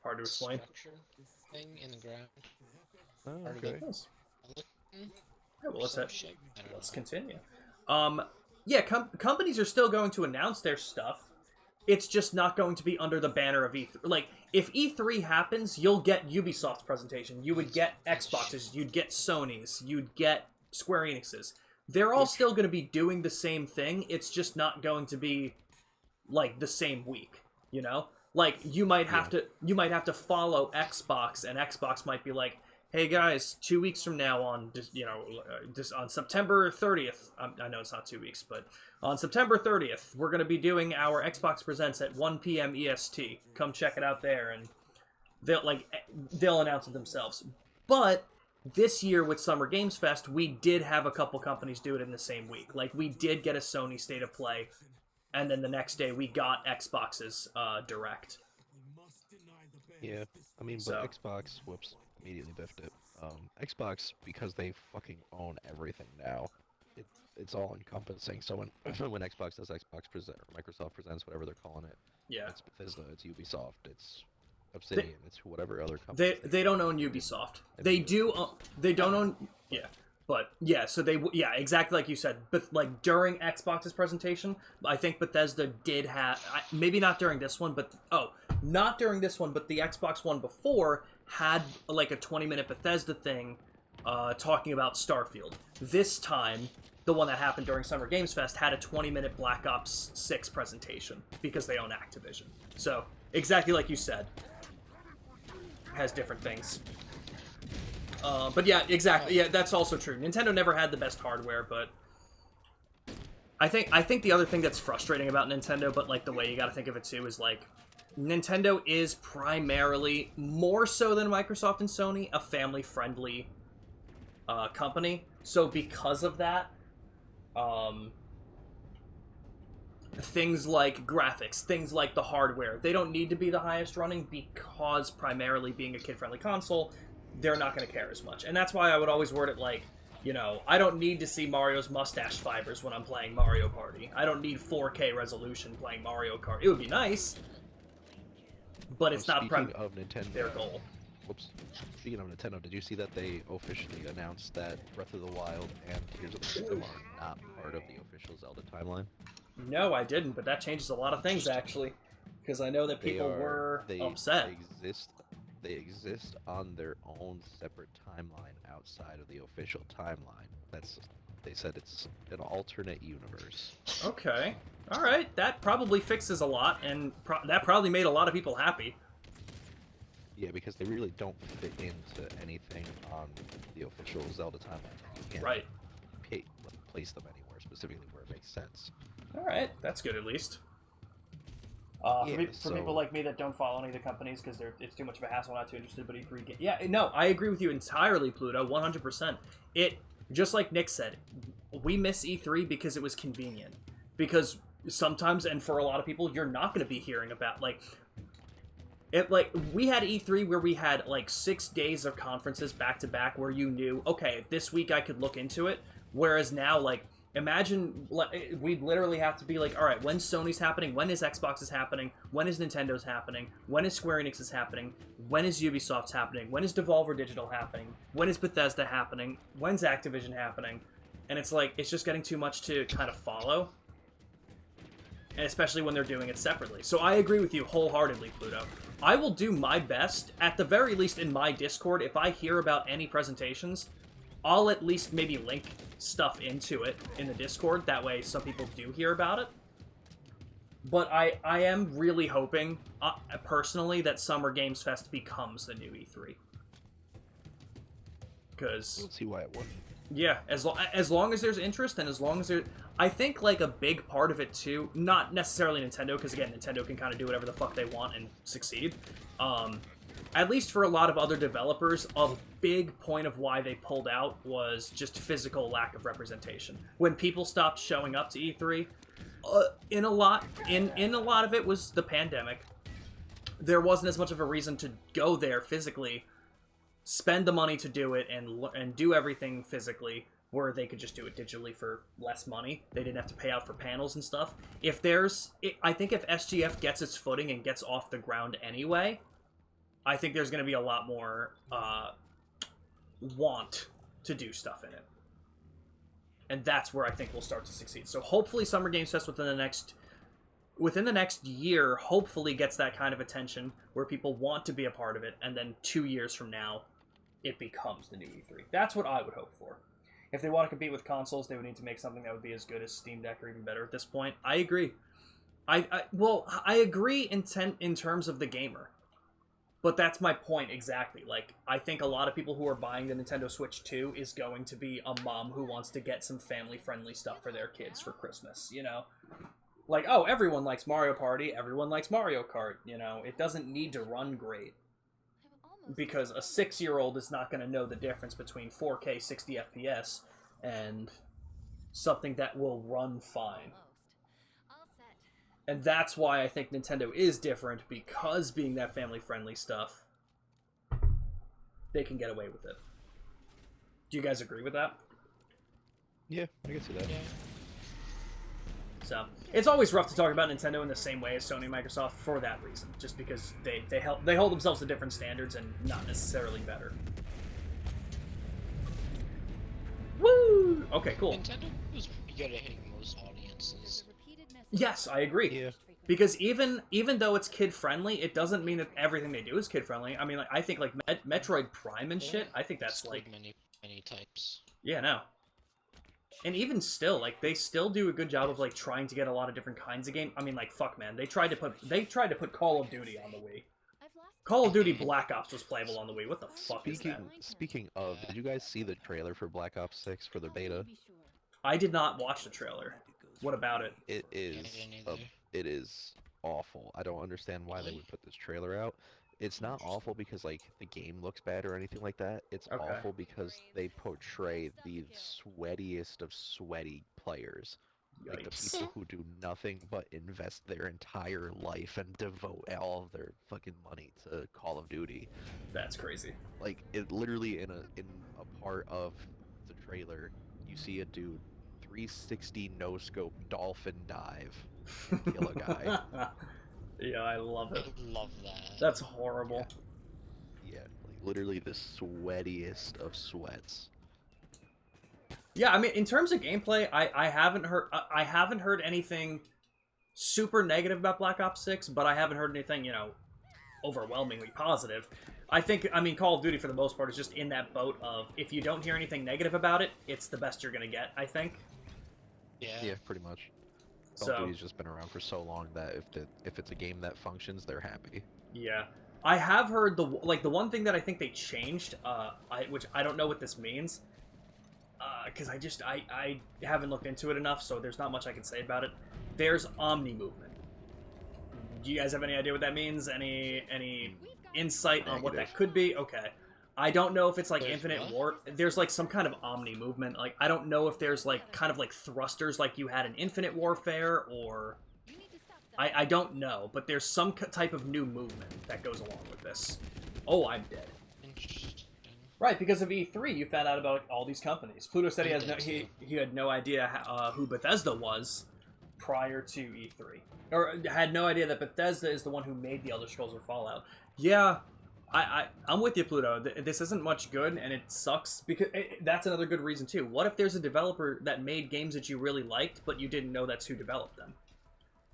Hard to explain. Structure thing in the ground. Oh, Part of okay. Nice. Looking Yeah, well, or let's some have, shit. I don't let's know. continue. Yeah, companies are still going to announce their stuff. It's just not going to be under the banner of E3. Like, if E3 happens, you'll get Ubisoft's presentation. You would get Xbox's. You'd get Sony's. You'd get Square Enix's. They're all still going to be doing the same thing. It's just not going to be, like, the same week, you know? Like, you might have to follow Xbox, and Xbox might be like, hey guys, 2 weeks from now on, just on September 30th, I know it's not 2 weeks, but on September 30th, we're going to be doing our Xbox Presents at 1 p.m. EST. Come check it out there, and they'll announce it themselves. But this year with Summer Games Fest, we did have a couple companies do it in the same week. Like, we did get a Sony State of Play, and then the next day we got Xbox's Direct. Yeah, I mean, but So- Xbox, whoops, immediately biffed it. Xbox, because they fucking own everything now, it's all encompassing. So when when Xbox does Xbox present, or Microsoft presents, whatever they're calling it, Yeah. it's Bethesda, it's Ubisoft, it's Obsidian, it's whatever other company. They don't own Ubisoft. They do. They don't own. Yeah, but yeah. So exactly like you said. But like during Xbox's presentation, I think Bethesda did have maybe not during this one, but not during this one, but the Xbox one before had like a 20-minute Bethesda thing, talking about Starfield. This time, the one that happened during Summer Games Fest had a 20-minute Black Ops 6 presentation because they own Activision. So exactly like you said. Has different things. But yeah, exactly. Yeah, that's also true. Nintendo never had the best hardware, but I think the other thing that's frustrating about Nintendo, but like the way you got to think of it too, is like Nintendo is primarily, more so than Microsoft and Sony, a family-friendly company. So because of that, things like graphics, things like the hardware, they don't need to be the highest running because primarily being a kid-friendly console, they're not going to care as much. And that's why I would always word it like, you know, I don't need to see Mario's mustache fibers when I'm playing Mario Party. I don't need 4K resolution playing Mario Kart. It would be nice, but it's not Speaking of Nintendo, their goal. Whoops. Speaking of Nintendo, did you see that they officially announced that Breath of the Wild and Tears of the Kingdom are not part of the official Zelda timeline? No, I didn't, but that changes a lot of things, actually. Because I know that people were upset. They exist on their own separate timeline outside of the official timeline. They said it's an alternate universe. Okay. Alright, that probably fixes a lot, and that probably made a lot of people happy. Yeah, because they really don't fit into anything on the official Zelda timeline. You can't Right. place them anywhere, specifically where it makes sense. Alright, that's good at least. For, Yeah, for people so like me that don't follow any of the companies because it's too much of a hassle, not too interested. But E3, yeah, no, I agree with you entirely, Pluto, 100%. It just like Nick said, we miss E3 because it was convenient. Because sometimes, and for a lot of people, you're not going to be hearing about like we had E3 where we had like 6 days of conferences back to back where you knew, okay, this week I could look into it. Whereas now, like, imagine we'd literally have to be like, all right, when Sony's happening, when is Xbox is happening, when is Nintendo's happening, when is Square Enix is happening, when is Ubisoft's happening, when is Devolver Digital happening, when is Bethesda happening, when's Activision happening, and it's like it's just getting too much to kind of follow. And especially when they're doing it separately. So I agree with you wholeheartedly, Pluto. I will do my best, at the very least in my Discord, if I hear about any presentations, I'll at least maybe link stuff into it in the Discord. That way some people do hear about it. But I am really hoping, personally, that Summer Games Fest becomes the new E3. Because... I don't see why it wouldn't. Yeah, as long as there's interest, and as long as there... I think, like, a big part of it, too, not necessarily Nintendo, because, again, Nintendo can kind of do whatever the fuck they want and succeed. At least for a lot of other developers, a big point of why they pulled out was just physical lack of representation. When people stopped showing up to E3, in a lot of it was the pandemic. There wasn't as much of a reason to go there physically, spend the money to do it, and do everything physically, where they could just do it digitally for less money. They didn't have to pay out for panels and stuff. I think if SGF gets its footing and gets off the ground anyway, I think there's going to be a lot more want to do stuff in it. And that's where I think we'll start to succeed. So hopefully Summer Games Fest within the next year hopefully gets that kind of attention where people want to be a part of it, and then 2 years from now, it becomes the new E3. That's what I would hope for. If they want to compete with consoles, they would need to make something that would be as good as Steam Deck or even better at this point. I agree. I agree in terms of the gamer. But that's my point exactly. Like, I think a lot of people who are buying the Nintendo Switch 2 is going to be a mom who wants to get some family-friendly stuff for their kids for Christmas, you know? Like, oh, everyone likes Mario Party, everyone likes Mario Kart, you know? It doesn't need to run great. Because a 6-year-old is not going to know the difference between 4K 60 FPS and something that will run fine. And that's why I think Nintendo is different, because being that family-friendly stuff, they can get away with it. Do you guys agree with that? Yeah, I can see that. Yeah. So, it's always rough to talk about Nintendo in the same way as Sony and Microsoft for that reason. Just because they hold themselves to different standards and not necessarily better. Woo! Okay, cool. Nintendo was pretty good at hitting most audiences. Yes, I agree. Yeah. Because even though it's kid-friendly, it doesn't mean that everything they do is kid-friendly. I mean, like, I think, like, Metroid Prime and shit, I think that's, like... many types. Yeah, no. And even still, like, they still do a good job of, like, trying to get a lot of different kinds of game. I mean, like, fuck, man. They tried to put Call of Duty on the Wii. Call of Duty Black Ops was playable on the Wii. What the fuck is that? Speaking of, did you guys see the trailer for Black Ops 6 for the beta? I did not watch the trailer. What about it? It is awful. I don't understand why they would put this trailer out. It's not awful because, like, the game looks bad or anything like that. It's Okay. awful because they portray the sweatiest of sweaty players. Like, the Yikes. people who do nothing but invest their entire life and devote all of their fucking money to Call of Duty. That's crazy. Like, it literally in a part of the trailer, you see a dude 360 no scope dolphin dive and kill a guy. Yeah, I love I it. love that. That's horrible. Yeah, like literally the sweatiest of sweats. Yeah, I mean, in terms of gameplay, I haven't heard anything super negative about Black Ops 6, but I haven't heard anything, you know, overwhelmingly positive. I mean, Call of Duty, for the most part, is just in that boat of, if you don't hear anything negative about it, it's the best you're gonna get, I think. Yeah. Pretty much. Call of Duty's just been around for so long that if it's a game that functions, they're happy. Yeah. I have heard the one thing that I think they changed, which I don't know what this means, because I haven't looked into it enough, so there's not much I can say about it. There's Omni movement. Do you guys have any idea what that means? Any insight on what that Negative. could be? Okay. I don't know if it's like There's infinite what? war. There's like some kind of omni movement. Like I don't know if there's like kind of like thrusters like you had in Infinite Warfare, or I don't know, but there's some type of new movement that goes along with this. Oh, I'm dead. Interesting. Right, because of E3, you found out about all these companies. Pluto said he I has no, did he had no idea who Bethesda was prior to E3, or had no idea that Bethesda is the one who made the Elder Scrolls or Fallout. Yeah, I'm with you, Pluto. This isn't much good, and it sucks because that's another good reason too. What if there's a developer that made games that you really liked, but you didn't know that's who developed them?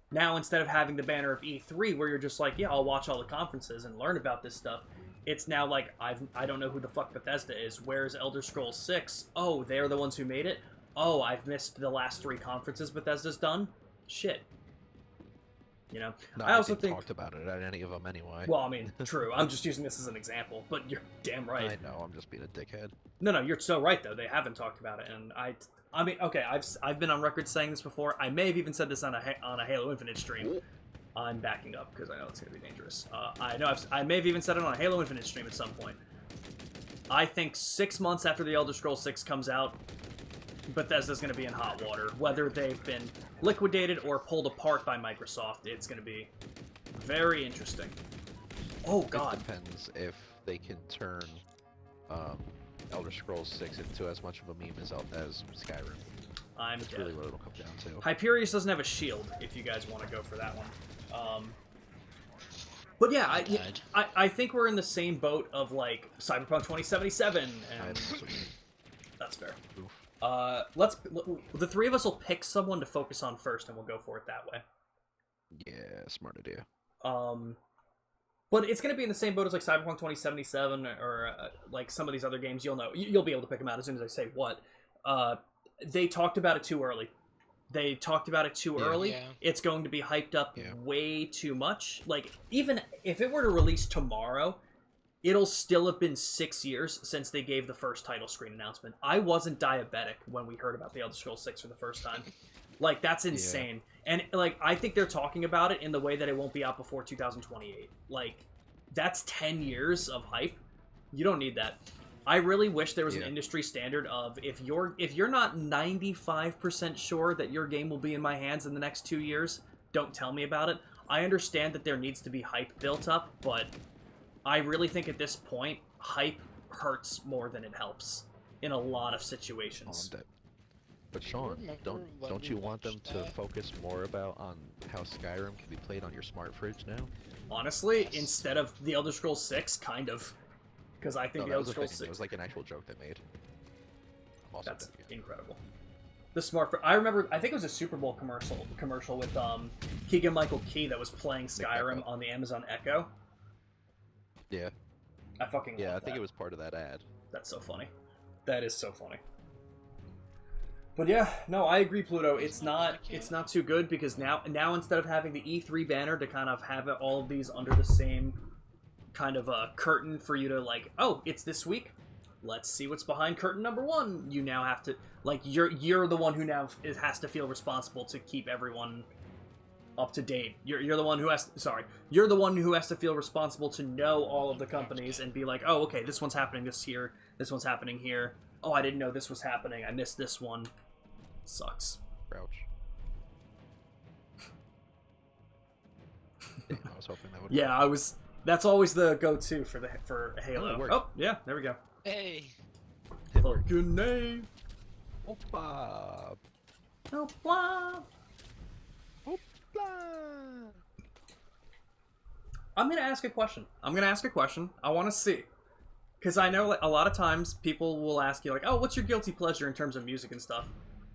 Now, instead of having the banner of E3, where you're just like, yeah, I'll watch all the conferences and learn about this stuff, it's now like, I don't know who the fuck Bethesda is. Where's Elder Scrolls 6? Oh, they're the ones who made it? Oh, I've missed the last 3 conferences Bethesda's done? Shit. You know? No, I also think think... talked about it at any of them anyway. Well, I mean, true. I'm just using this as an example, but you're damn right. I know, I'm just being a dickhead. No, you're so right, though. They haven't talked about it, and I mean, okay, I've been on record saying this before. I may have even said this on a Halo Infinite stream. I'm backing up because I know it's going to be dangerous. I may have even said it on a Halo Infinite stream at some point. I think 6 months after the Elder Scrolls 6 comes out, Bethesda's going to be in hot water. Whether they've been liquidated or pulled apart by Microsoft, it's going to be very interesting. Oh, God. It depends if they can turn Elder Scrolls 6 into as much of a meme as Skyrim. I'm That's dead. really what it'll come down to. Hyperius doesn't have a shield, if you guys want to go for that one. But yeah, died. I think we're in the same boat of, like, Cyberpunk 2077, I'm and assuming. that's fair. Oof. The 3 of us will pick someone to focus on first, and we'll go for it that way. Yeah, smart idea. But it's going to be in the same boat as, like, Cyberpunk 2077, or, like, some of these other games. You'll know. You'll be able to pick them out as soon as I say what. They talked about it too early. They talked about it too Yeah. early. Yeah. It's going to be hyped up Yeah. way too much. Like, even if it were to release tomorrow, it'll still have been 6 years since they gave the first title screen announcement. I wasn't diabetic when we heard about the Elder Scrolls 6 for the first time. Like, that's insane. And, like, I think they're talking about it in the way that it won't be out before 2028. Like, that's 10 years of hype. You don't need that. I really wish there was an Yeah. industry standard of if you're not 95% sure that your game will be in my hands in the next 2 years, don't tell me about it. I understand that there needs to be hype built up, but I really think at this point, hype hurts more than it helps in a lot of Oh, I'm situations. dead. But Sean, remember when don't we you want them watched to that? focus more on how Skyrim can be played on your smart fridge now? Honestly, Yes. instead of the Elder Scrolls 6, kind of. Because I think No, the that Elder was a Scrolls thing. 6... It was like an actual joke they made. I'm also That's dead again. incredible. The smart. I remember. I think it was a Super Bowl commercial with Keegan Michael Key that was playing Skyrim Echo. on the Amazon Echo. Yeah, I fucking yeah, I love think that. it was part of that ad. That's so funny. That is so funny. But yeah, no, I agree, Pluto. It's not too good because now instead of having the E3 banner to kind of have all of these under the same kind of curtain for you to like, oh, it's this week. Let's see what's behind curtain number 1. You now have to like you're the one who now has to feel responsible to keep everyone up to date. You're the one who you're the one who has to feel responsible to know all of the companies and be like, oh, okay, this one's happening this one's happening here. Oh, I didn't know this was happening. I missed this one. Sucks. Crouch. Damn, I was hoping that would. Yeah, that's always the go-to for Halo. Oh, it worked. Oh, yeah, there we go. Hey, It worked. Fucking name. Opa! Oh, blah. Opa! I'm gonna ask a question. I want to see, because I know like, a lot of times people will ask you like, "Oh, what's your guilty pleasure in terms of music and stuff?"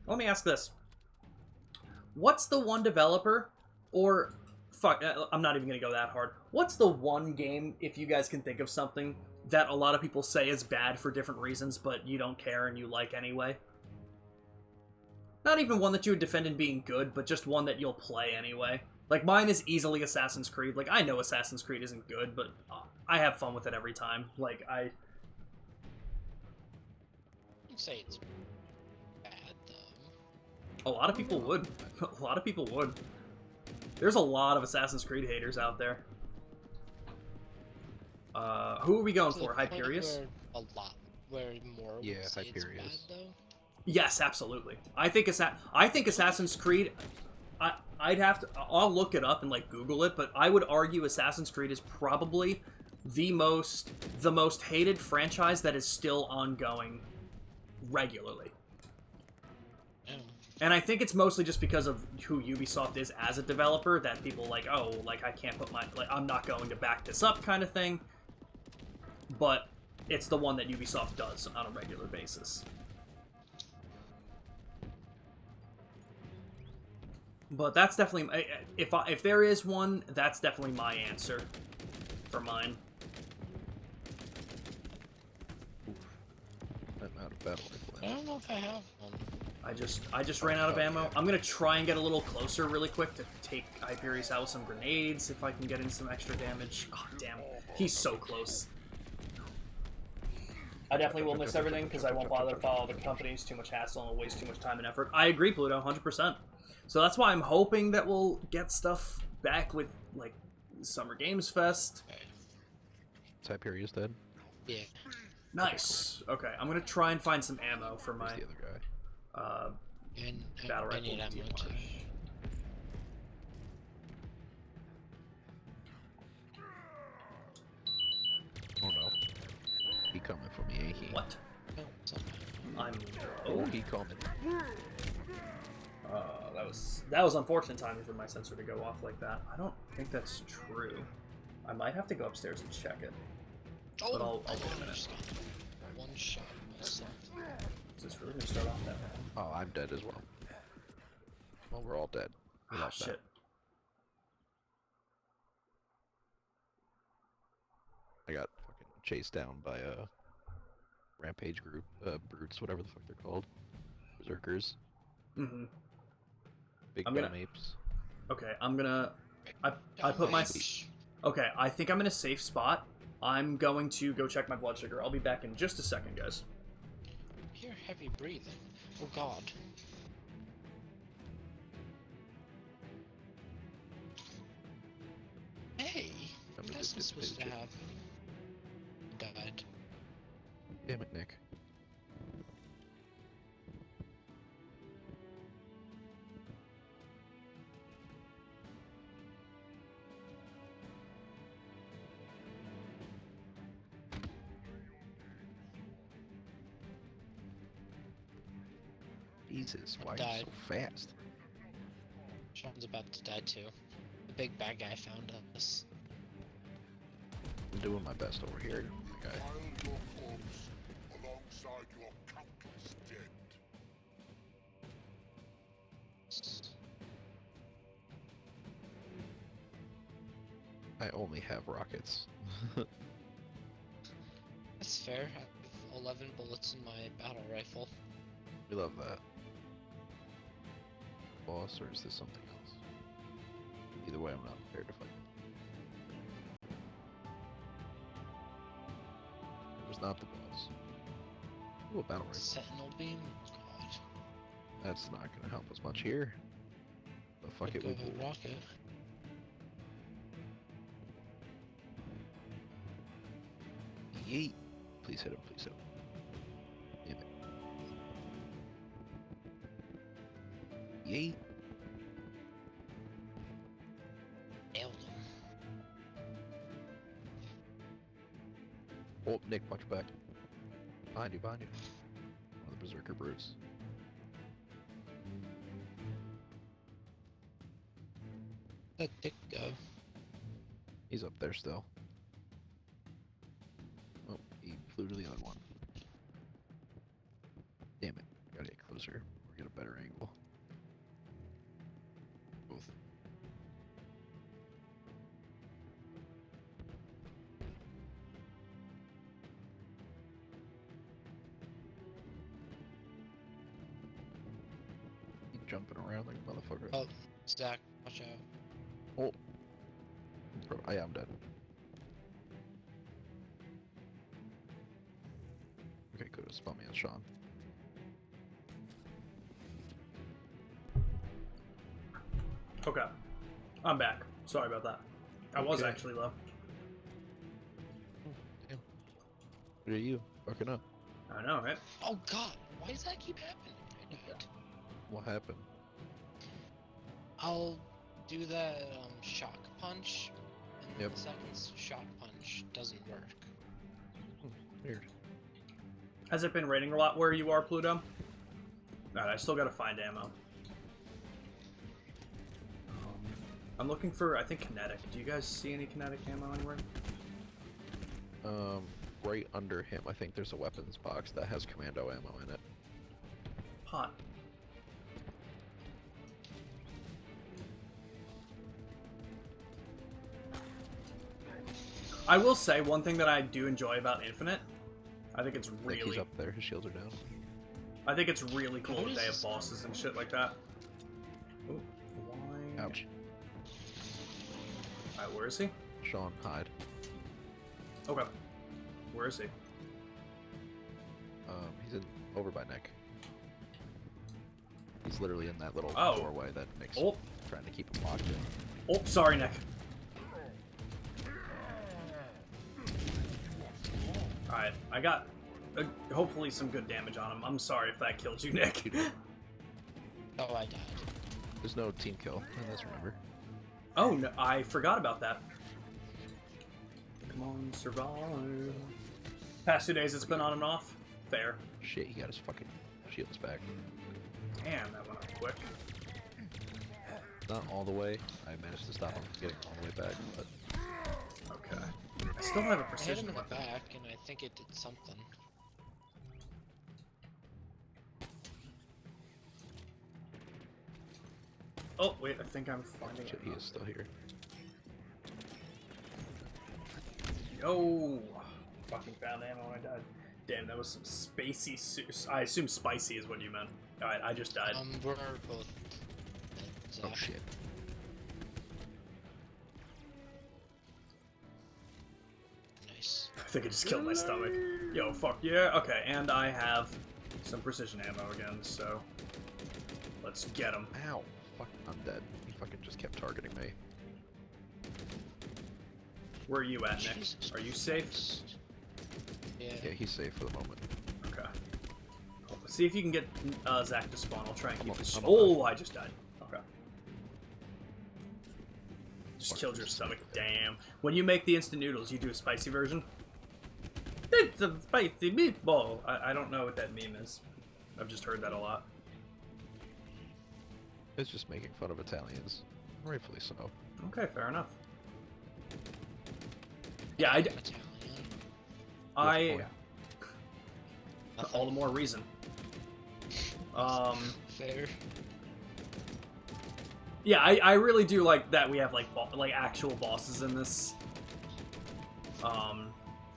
Let me ask this: what's the one developer, or fuck, I'm not even gonna go that hard. What's the one game, if you guys can think of something that a lot of people say is bad for different reasons, but you don't care and you like anyway? Not even one that you would defend in being good, but just one that you'll play anyway. Like, mine is easily Assassin's Creed. Like, I know Assassin's Creed isn't good, but I have fun with it every time. Like, you'd say it's bad though. a lot of people would. A lot of people would. There's a lot of Assassin's Creed haters out there. Who are we going To the for? point Hyperius? where more would Yeah, say it's bad, Hyperius. though. Yes, absolutely. I think Assassin's Creed. I'd have to. I'll look it up and like Google it, but I would argue Assassin's Creed is probably the most hated franchise that is still ongoing regularly. Yeah. And I think it's mostly just because of who Ubisoft is as a developer that people like, oh, like I can't put my I'm not going to back this up kind of thing. But it's the one that Ubisoft does on a regular basis. But that's definitely if there is one, that's definitely my answer for mine. I'm out of battle rifle. I don't know if I have one. I just ran out of ammo. I'm gonna try and get a little closer really quick to take Hyperius out with some grenades if I can get in some extra damage. Oh damn, he's so close. I definitely will miss everything because I won't bother to follow the companies. Too much hassle and it'll waste too much time and effort. I agree, Pluto, 100%. So that's why I'm hoping that we'll get stuff back with like Summer Games Fest. Okay. Is Hyperius dead? Yeah. Nice. Okay, I'm gonna try and find some ammo for my Where's the other guy? And battle I rifle. need ammo DMR. too. Oh no. He coming for me, ain't he? What? No, it's not bad. I'm. Oh, he coming. That was unfortunate timing for my sensor to go off like that. I don't think that's true. I might have to go upstairs and check it. Oh, But I'll wait a minute. just got one shot myself. Is this really gonna start off that bad? Oh, I'm dead as well. Well, we're all dead. We Ah, lost that. shit. I got fucking chased down by a rampage group, brutes, whatever the fuck they're called. Berserkers. Mm-hmm. Big I'm dumb gonna- apes. Okay, I'm gonna. I Oh put my. gosh. Okay, I think I'm in a safe spot. I'm going to go check my blood sugar. I'll be back in just a second, guys. You're heavy breathing. Oh god. Hey, I'm you a guys good are supposed to bitch. have died. Damn it, Nick. Jesus, why are you Died. so fast? Sean's about to die too. The big bad guy found us. I'm doing my best over here, guy. Pile your corpse alongside your countless dead. I only have rockets. That's fair. I have 11 bullets in my battle rifle. We love that. Boss, or is this something else? Either way, I'm not prepared to fight. It was not the boss. Ooh, a battle rifle. Sentinel beam? God. That's not gonna help us much here. But fuck it, Go we ahead, will. rocket. Yeet. Please hit him, please hit him. Damn it. Yeet. Nailed him. Oh, Nick, watch your back. Behind you, behind you. One of the Berserker brutes. Let Dick go. He's up there still. Oh, he flew to the other one. Damn it. Gotta get closer or get a better angle. Both. Keep jumping around like a motherfucker. Oh, Zach, watch out. Oh. I am dead. Okay, good. Spot me on Sean. Okay. I'm back. Sorry about that. I was Okay. actually low. Damn. What are you? Fucking up. I know, right? Oh god, why does that keep happening? I died. What happened? I'll do that shock punch, and then Yep. the second shock punch doesn't work. Weird. Has it been raining a lot where you are, Pluto? Alright, I still gotta find ammo. I'm looking for, I think, kinetic. Do you guys see any kinetic ammo anywhere? Right under him, I think there's a weapons box that has commando ammo in it. Hot. I will say one thing that I do enjoy about Infinite. I think it's I think really, he's up there. His shields are down. I think it's really cool What that is they have this? bosses and shit like that. Ooh, why? Ouch. Alright, where is he? Sean, hide. Okay. Where is he? He's in over by Nick. He's literally in that little Oh. doorway that Nick's Oh, trying to keep him locked in. oh, sorry, Nick. Alright, I got hopefully some good damage on him. I'm sorry if that killed you, Nick. Oh, I died. There's no team kill. Let's remember. Oh, no, I forgot about that. Come on, survive. Past 2 days it's been on and off. Fair. Shit, he got his fucking shields back. Damn, that went up quick. Not all the way. I managed to stop him from getting all the way back, but Okay. I still have a I hit him precision in the weapon. back, and I think it did something. Oh, wait, I think I'm finding shit, it. he is still here. Yo! Fucking found ammo when I died. Damn, that was some spacey. I assume spicy is what you meant. Alright, I just died. We're both dead, Oh Zach. shit. Nice. I think I just killed my stomach. Yo, fuck yeah. Okay, and I have some precision ammo again, so let's get him. Ow. Fuck, I'm dead. He fucking just kept targeting me. Where are you at, Nick? Jesus Are you safe? Christ. Yeah. Yeah, he's safe for the moment. Okay. See if you can get Zach to spawn. I'll try and keep I'm this. up- Oh, I just died. Okay. Just Fuck, killed your just stomach. like that. Damn. When you make the instant noodles, you do a spicy version. It's a spicy meatball. I don't know what that meme is. I've just heard that a lot. It's just making fun of Italians. Rightfully so. Okay, fair enough. Yeah, I'm Italian. I point? Nothing. all the more reason. Fair. Yeah, I really do like that we have like actual bosses in this.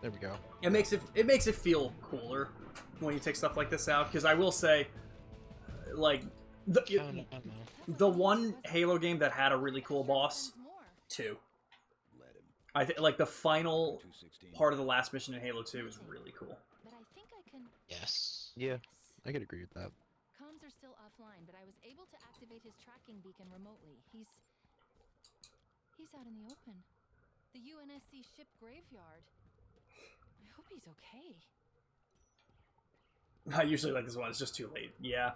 There we go. It makes it feel cooler when you take stuff like this out. Because I will say, like Found ammo. the one Halo game that had a really cool boss, 2. I think like the final part of the last mission in Halo 2 is really cool. But I think I can. Yes. Yeah, I could agree with that. Comms are still offline, but I was able to activate his tracking beacon remotely. He's out in the open. The UNSC ship graveyard. I hope he's okay. I usually like this one. It's just too late. Yeah,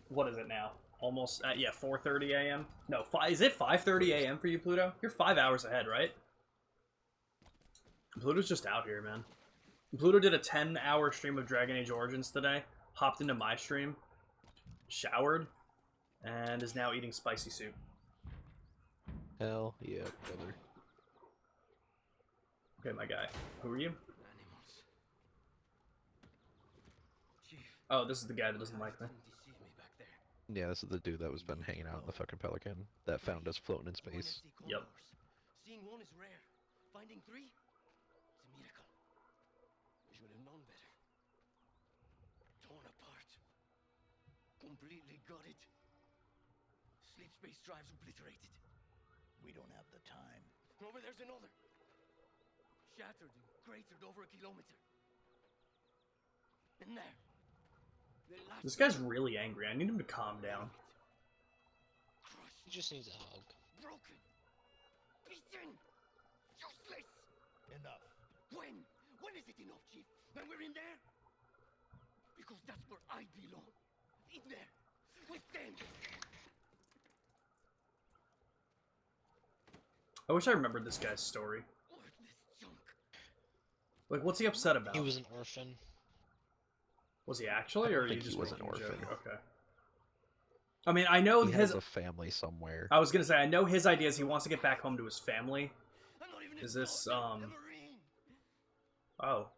what is it now? Almost 4:30 a.m. No, is it 5:30 a.m. for you, Pluto? You're 5 hours ahead, right? Pluto's just out here, man. Pluto did a 10-hour stream of Dragon Age Origins today. Hopped into my stream, showered, and is now eating spicy soup. Hell yeah, brother. Okay, my guy. Who are you? Oh, this is the guy that doesn't like me. Yeah, this is the dude that was been hanging out in the fucking Pelican that found us floating in space. Yep. Seeing one is rare. Finding 3? It's a miracle. You should have known better. Torn apart. Completely gutted. Sleep space drives obliterated. We don't have the time. Over there's another. Shattered and cratered over a kilometer. And there. The last This guy's really angry. I need him to calm down. crushed. He just needs a hug. broken, beaten, useless. Enough. When? When is it enough, Chief? When we're in there? Because that's where I belong. In there. With them. I wish I remembered this guy's story. Worthless junk. Like, what's he upset about? He was an orphan. Was he actually, or are you think he just was an making a joke? orphan. Okay. I mean, I know He his. has a family somewhere. I was gonna say, I know his idea is he wants to get back home to his family. I'm not even Is a this, soldier, a Marine. Oh.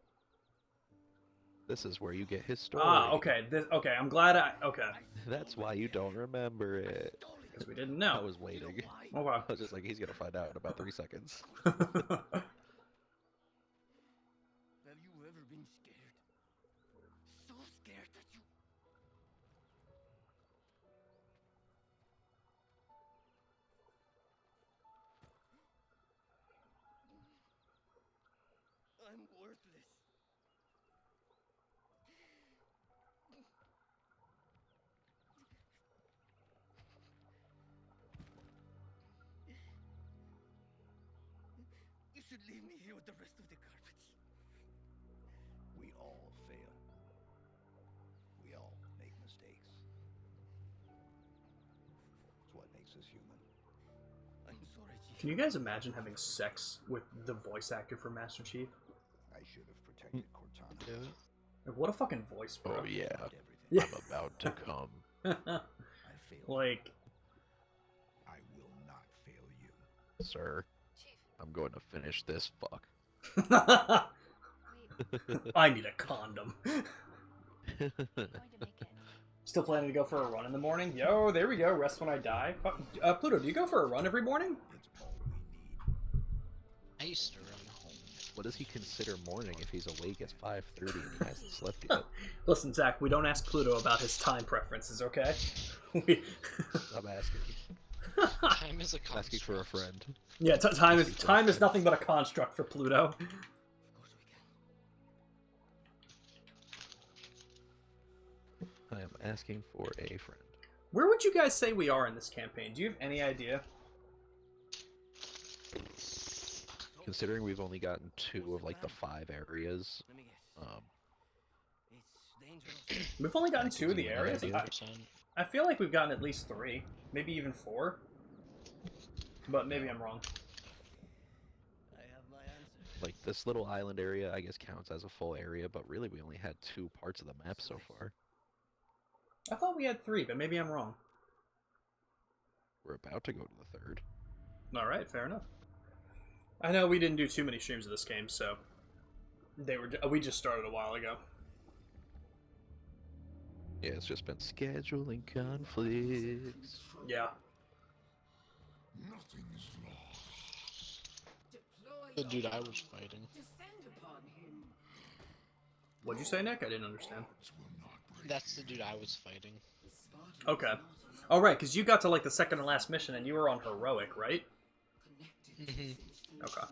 This is where you get his story. Ah, okay. Okay, I'm glad okay. That's why you don't remember it. Stole it. Because we didn't I know. was You know waiting. why? Oh, wow. I was just like, he's gonna find out in about 3 seconds. Have you ever been scared? So scared that you... I'm worthless. You should leave me here with the rest of the garbage. We all fail. We all make mistakes. It's what makes us human. I'm sorry, Chief. Can you guys imagine having sex with the voice actor for Master Chief? I should have protected Cortana. Do it. Like, what a fucking voice, bro. Oh yeah, Everything. Yeah. I'm about to come. I failed. Like, I will not fail you. Sir, I'm going to finish this fuck. I need a condom. Going to make it. Still planning to go for a run in the morning? Yo, there we go. Rest when I die. Pluto, do you go for a run every morning? It's all we need. I used to run. What does he consider morning if he's awake at 5:30 and he hasn't slept yet? Listen, Zach, we don't ask Pluto about his time preferences, okay? We... I'm asking. Time is a construct. Asking for a friend. yeah, time is nothing but a construct for Pluto. Of course we can. I am asking for a friend. Where would you guys say we are in this campaign? Do you have any idea? Considering we've only gotten 2 of like the 5 areas, Let me guess. um, It's dangerous. We've only gotten 2 of the Yeah, areas. idea. I feel like we've gotten at least 3, maybe even 4. But maybe I'm wrong. I have my answer. like this little island area, I guess counts as a full area, but really we only had 2 parts of the map so far. I thought we had 3, but maybe I'm wrong. We're about to go to the 3rd. Alright, fair enough. I know we didn't do too many streams of this game, so we just started a while ago. Yeah, it's just been scheduling conflicts. Yeah. Nothing is lost. The dude I was fighting. What'd you say, Nick? I didn't understand. Odds will not break. That's the dude I was fighting. Okay. Oh, right, because you got to, like, the second to last mission, and you were on Heroic, right? hmm Okay.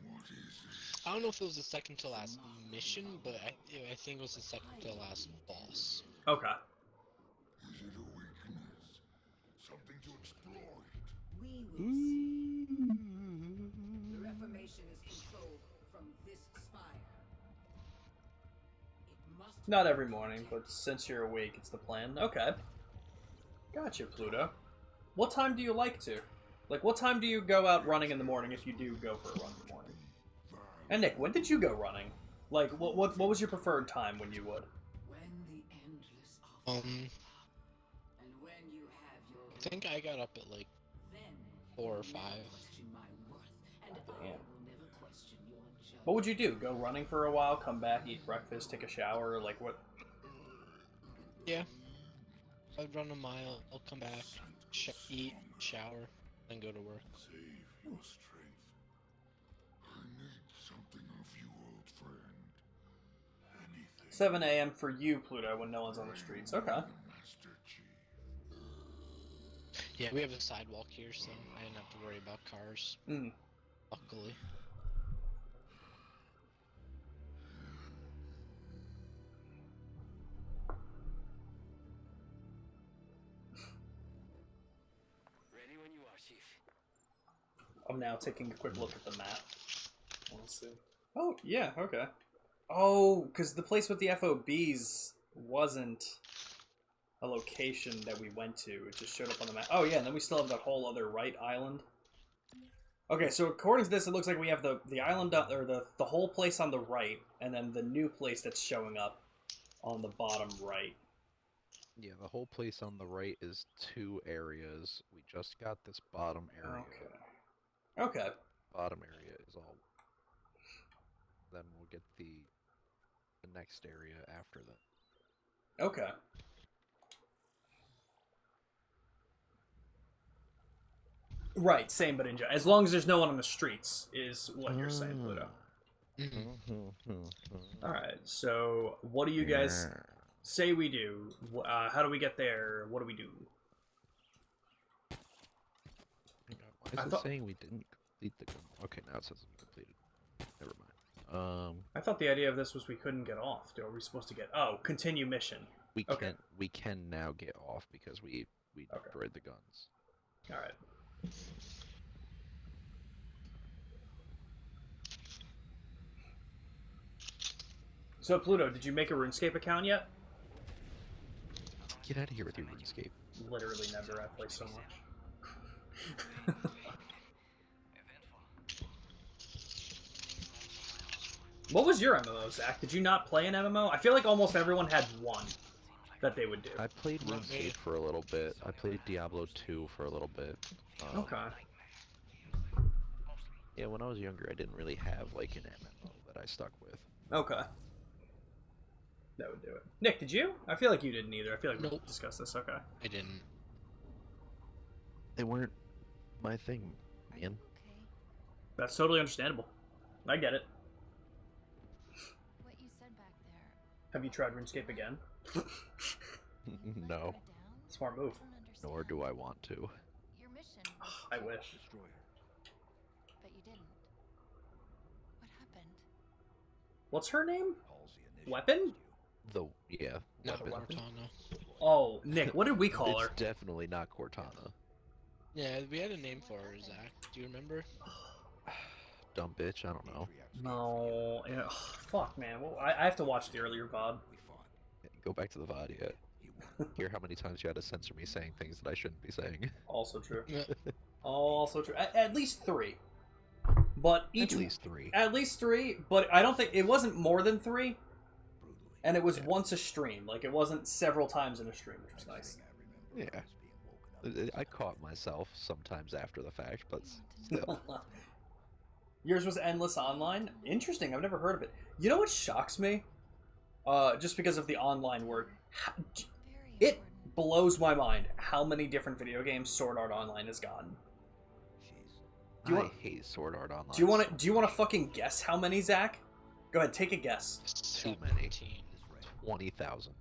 What is it? I don't know if it was the second to last mission, but I think it was the second to last boss. Okay. Is it a weakness? Something to exploit? We will see. The Reformation is controlled from this spire. It must Not every morning, but since you're awake, it's the plan. Okay. Gotcha, Pluto. What time do you like to? Like, what time do you go out running in the morning if you do go for a run in the morning? And Nick, when did you go running? Like, what was your preferred time when you would? when the endless are Um, and when you have your I think I got up at like then 4 or you 5. never question my worth, and I Damn. will never question your judgment. What would you do? Go running for a while, come back, eat breakfast, take a shower, like what? Yeah. I'd run a mile, I'll come back, eat, shower, then go to work. Save your strength. I need something of you, old friend. Anything. 7 a.m. for you, Pluto, when no one's on the streets. Okay. Master Chief. Yeah, we have a sidewalk here, so I didn't have to worry about cars. Mm. Luckily. Ready when you are, I'm now taking a quick look at the map. Let's see. Oh, yeah, okay. Oh, because the place with the FOBs wasn't a location that we went to. It just showed up on the map. Oh, yeah, and then we still have that whole other right island. Okay, so according to this, it looks like we have the island, or the whole place on the right, and then the new place that's showing up on the bottom right. Yeah, the whole place on the right is 2 areas. We just got this bottom area. Okay. Bottom area is all. Then we'll get the next area after that. Okay. Right, same but in general. As long as there's no one on the streets, is what you're saying, Pluto. Alright, so what do you guys say we do? How do we get there? What do we do? Why is it saying we didn't complete the... Okay, now it says we completed. Never mind. I thought the idea of this was we couldn't get off. Are we supposed to get... Oh, continue mission. We can now get off because we destroyed the guns. Alright. So, Pluto, did you make a RuneScape account yet? Get out of here with your RuneScape. Literally never. I play so much. What was your MMO, Zach? Did you not play an MMO? I feel like almost everyone had one that they would do. I played RuneScape for a little bit. I played Diablo 2 for a little bit. Okay. Yeah, when I was younger, I didn't really have like an MMO that I stuck with. Okay. That would do it. Nick, did you? I feel like you didn't either. I feel like we Nope. discussed this. Okay. I didn't. They weren't my thing, man. Okay. That's totally understandable. I get it. What you said back there. Have you tried RuneScape again? No, Smart move. nor do I want to. Your mission was I wish. Destroyer. but you didn't. What happened? What's her name? Halsey initiated Weapon? Yeah, Not weapon. Cortana. Oh, Nick, what did we call her? It's definitely not Cortana. Yeah, we had a name for her, Zach. Do you remember? Dumb bitch, I don't know. No. Yeah, fuck, man. Well, I have to watch the earlier VOD. We fought. Go back to the VOD yet. He won. Hear how many times you had to censor me saying things that I shouldn't be saying. Also true. Yeah. Also true. At least 3. But each At least 3. At least 3, but I don't think it wasn't more than 3, Brutally. and it was once a stream. Like it wasn't several times in a stream, which was nice. I remember Yeah. was being woken up. I caught myself sometimes after the fact, but still. Yours was Endless Online? Interesting, I've never heard of it. You know what shocks me? Just because of the online word. Very It important. blows my mind how many different video games Sword Art Online has gotten. Jeez. Do you I want- hate Sword Art Online. Do you want to fucking guess how many, Zach? Go ahead, take a guess. Too many. 17. This red. 20,000.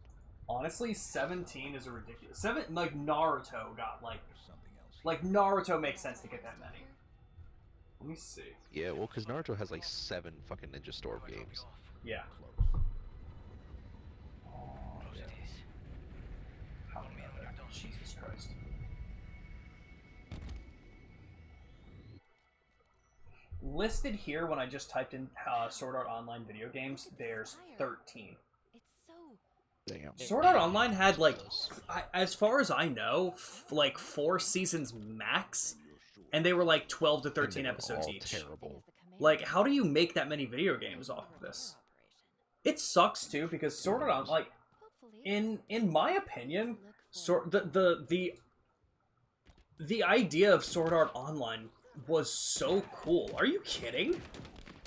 Honestly, 17 is a ridiculous. Like Naruto got There's something else. like Naruto makes sense to get that many. Let me see. Yeah, well, because Naruto has like 7 fucking Ninja Storm games. Yeah. Close. How many are there? Jesus Christ. Listed here when I just typed in Sword Art Online video games, there's 13. It's so. Damn. Sword Art Online had like, as far as I know, like 4 seasons max, and they were like 12 to 13 And they were episodes all each. terrible. Like, how do you make that many video games off of this? It sucks too because Sword Art Online, like, in my opinion, the idea of Sword Art Online was so cool. Are you kidding?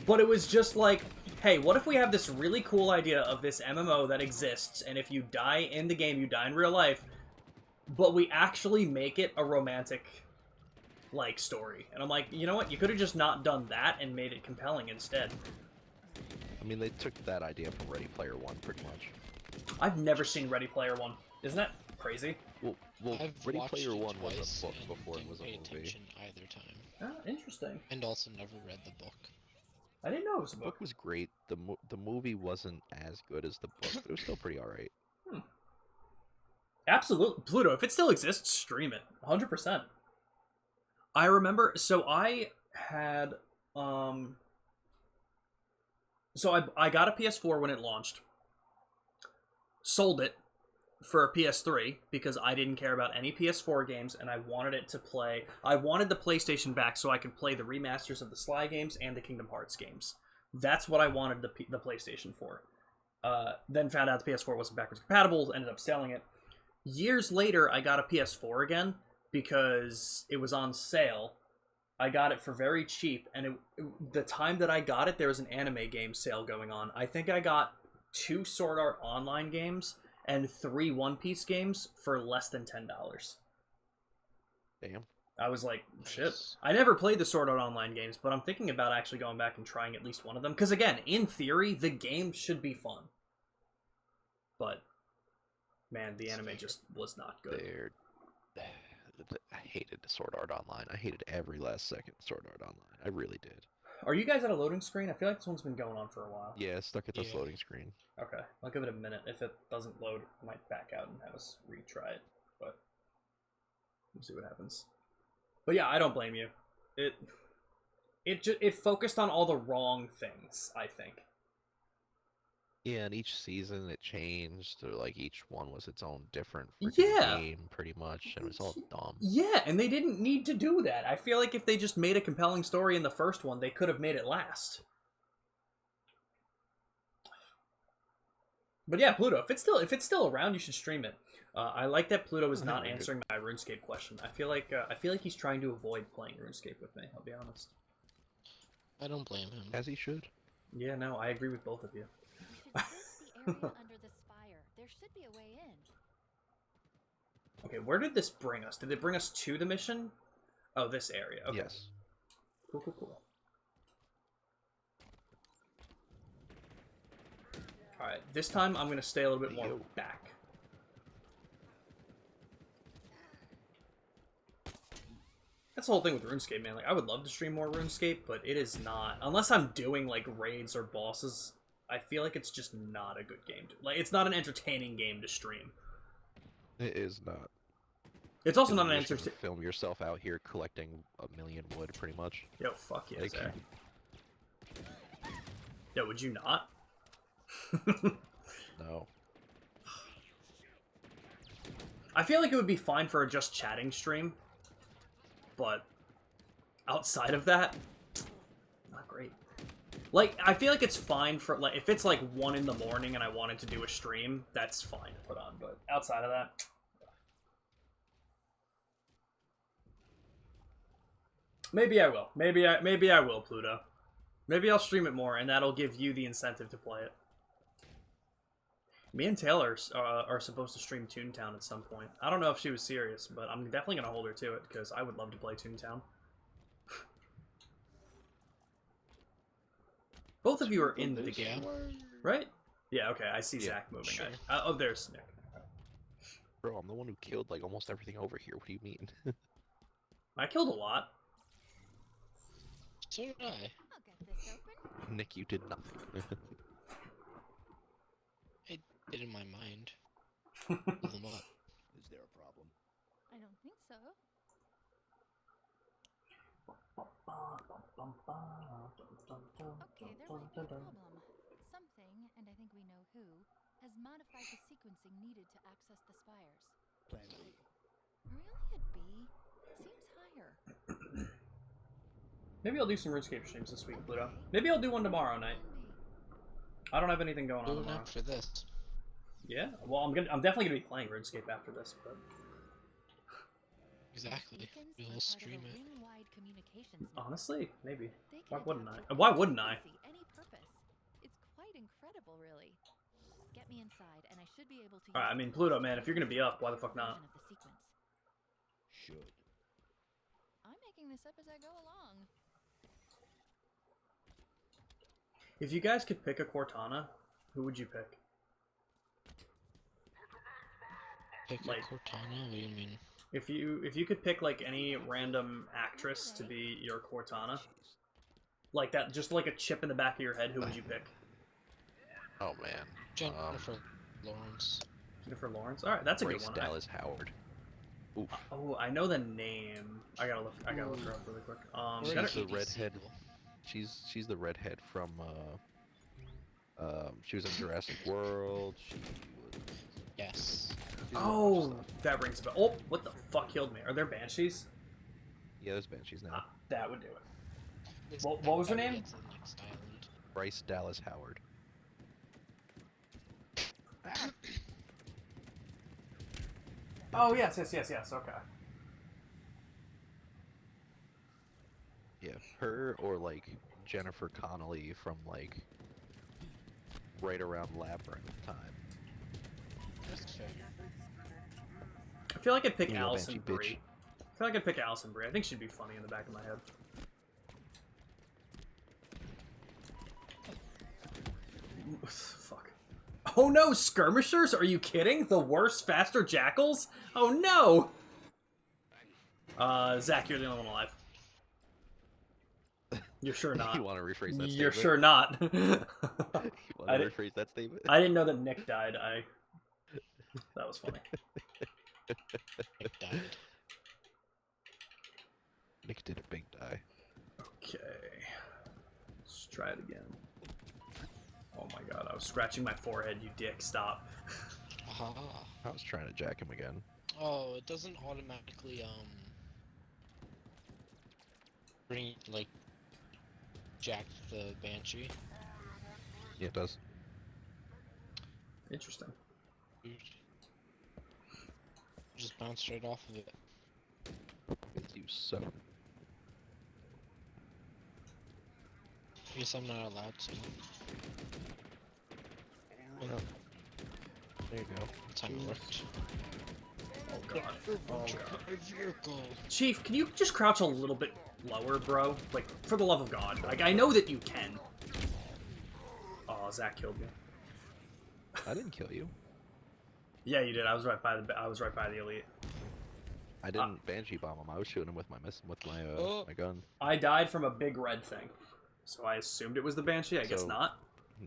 But it was just like, hey, what if we have this really cool idea of this MMO that exists, and if you die in the game, you die in real life, but we actually make it a romantic, like, story. And I'm like, you know what? You could have just not done that and made it compelling instead. I mean, they took that idea from Ready Player One, pretty much. I've never seen Ready Player One. Isn't that crazy? Well, I've Ready watched Player it One was twice a book and before it didn't was a pay movie. attention either time. Ah, interesting. And also never read the book. I didn't know it was a The book. book was great. The movie wasn't as good as the book, but it was still pretty alright. Absolutely. Pluto, if it still exists, stream it. 100%. I remember. So I had. So I got a PS4 when it launched. Sold it for a PS3 because I didn't care about any PS4 games and I wanted it to play. I wanted the PlayStation back so I could play the remasters of the Sly games and the Kingdom Hearts games. That's what I wanted the PlayStation for. Then found out the PS4 wasn't backwards compatible, ended up selling it. Years later, I got a PS4 again because it was on sale. I got it for very cheap, and the time that I got it, there was an anime game sale going on. I think I got 2 Sword Art Online games and 3 One Piece games for less than $10. Damn. I was like, shit. Nice. I never played the Sword Art Online games, but I'm thinking about actually going back and trying at least one of them. Because again, in theory, the game should be fun. But, man, the anime just was not good. I hated the Sword Art Online. I hated every last second of Sword Art Online. I really did. Are you guys at a loading screen? I feel like this one's been going on for a while. Yeah, stuck at this Yeah. loading screen. Okay, I'll give it a minute. If it doesn't load, I might back out and have us retry it. But we'll see what happens. But yeah, I don't blame you. It focused on all the wrong things, I think. Yeah, and each season it changed, or like each one was its own different Yeah. game, pretty much, and it was all dumb. Yeah, and they didn't need to do that. I feel like if they just made a compelling story in the first one, they could have made it last. But yeah, Pluto, if it's still around, you should stream it. I like that Pluto is not answering my RuneScape question. I feel like he's trying to avoid playing RuneScape with me. I'll be honest. I don't blame him. As he should. Yeah, no, I agree with both of you. We should search the area under the spire. There should be a way in. Okay, where did this bring us? Did it bring us to the mission? Oh, this area. Okay. Yes. Cool, cool, cool. Alright, this time I'm going to stay a little bit more Yo. back. That's the whole thing with RuneScape, man. Like, I would love to stream more RuneScape, but it is not... Unless I'm doing, like, raids or bosses, I feel like it's just not a good game. Like, it's not an entertaining game to stream. It is not. It's also You're not an just gonna entertaining... film yourself out here collecting 1,000,000 wood, pretty much. Yo, fuck yeah, Like- Zach. Yo, would you not? No. I feel like it would be fine for a just chatting stream, but outside of that, not great. Like, I feel like it's fine for, like, if it's like 1 in the morning and I wanted to do a stream, that's fine to put on, but outside of that, maybe I will. Maybe I will, Pluto. Maybe I'll stream it more, and that'll give you the incentive to play it. Me and Taylor are supposed to stream Toontown at some point. I don't know if she was serious, but I'm definitely going to hold her to it, because I would love to play Toontown. Both of you are in the game, right? Yeah, okay, I see Yeah, Zach moving. sure. Oh, there's Nick. Bro, I'm the one who killed, like, almost everything over here. What do you mean? I killed a lot. So did I. I'll get this open. Nick, you did nothing. I did in my mind. Pull them up. Is there a problem? I don't think so. Okay, there might be a problem. Something, and I think we know who, has modified the sequencing needed to access the spires. Plan B. Are we only at B? Seems higher. Maybe I'll do some RuneScape streams this week, Pluto. Maybe I'll do one tomorrow night. I don't have anything going on Doing tomorrow. after this. Yeah, well, I'm definitely gonna be playing RuneScape after this, but Exactly. Beacons We'll are part stream of a it. ring-wide communications network. honestly, maybe. They Why can wouldn't adapt I? to Why any wouldn't I? frequency, any purpose. It's quite incredible, really. Get me inside, and I should be able to. Alright, I use mean, the Pluto, pulse man, if you're gonna be up, why the fuck version not? of the sequence. Should. I'm making this up as I go along. If you guys could pick a Cortana, who would you pick? Pick Like- a Cortana? What do you mean? If you could pick like any random actress to be your Cortana, like that, just like a chip in the back of your head, who would you pick? Oh, man. Jennifer Lawrence. Jennifer Lawrence. All right, that's a Bryce good one. Dallas Howard. Oof. Oh, I know the name. I gotta look her up really quick. Or She's gotta- the ADC redhead. though. She's the redhead from she was in Jurassic World. She was. Yes. She's in a bunch of Oh, stuff. that rings a bell. Oh, what the fuck killed me? Are there banshees? Yeah, there's Banshees now. Ah, that would do it. This What was her guy name? gets the next island. Bryce Dallas Howard. Oh yes. Okay. Yeah, her or like Jennifer Connelly from like right around Labyrinth time. That's fair. I feel like I'd pick You know, Allison Banshee Brie. bitch. I feel like I'd pick Allison Brie. I think she'd be funny in the back of my head. Fuck. Oh no, skirmishers? Are you kidding? The worst, faster jackals? Oh no! Zach, you're the only one alive. You're sure not. You want to rephrase that You're statement? sure not. You want I to did- rephrase that statement? I didn't know that Nick died. That was funny. Nick died. Nick did a big die. Okay. Let's try it again. Oh my god, I was scratching my forehead, you dick. Stop. Aha. I was trying to jack him again. Oh, it doesn't automatically bring like jack the Banshee. Yeah, it does. Interesting. Dude. Just bounced right off of it. Because you suck. I guess I'm not allowed to. Oh. There you go. Time worked. Oh god. Oh god. Vehicle. Chief, can you just crouch a little bit lower, bro? Like, for the love of God. Like, I know that you can. Oh, Zach killed me. I didn't kill you. Yeah, you did. I was right by the elite. I didn't Banshee bomb him. I was shooting him with my Oh. my gun. I died from a big red thing. So I assumed it was the Banshee. I guess So- not.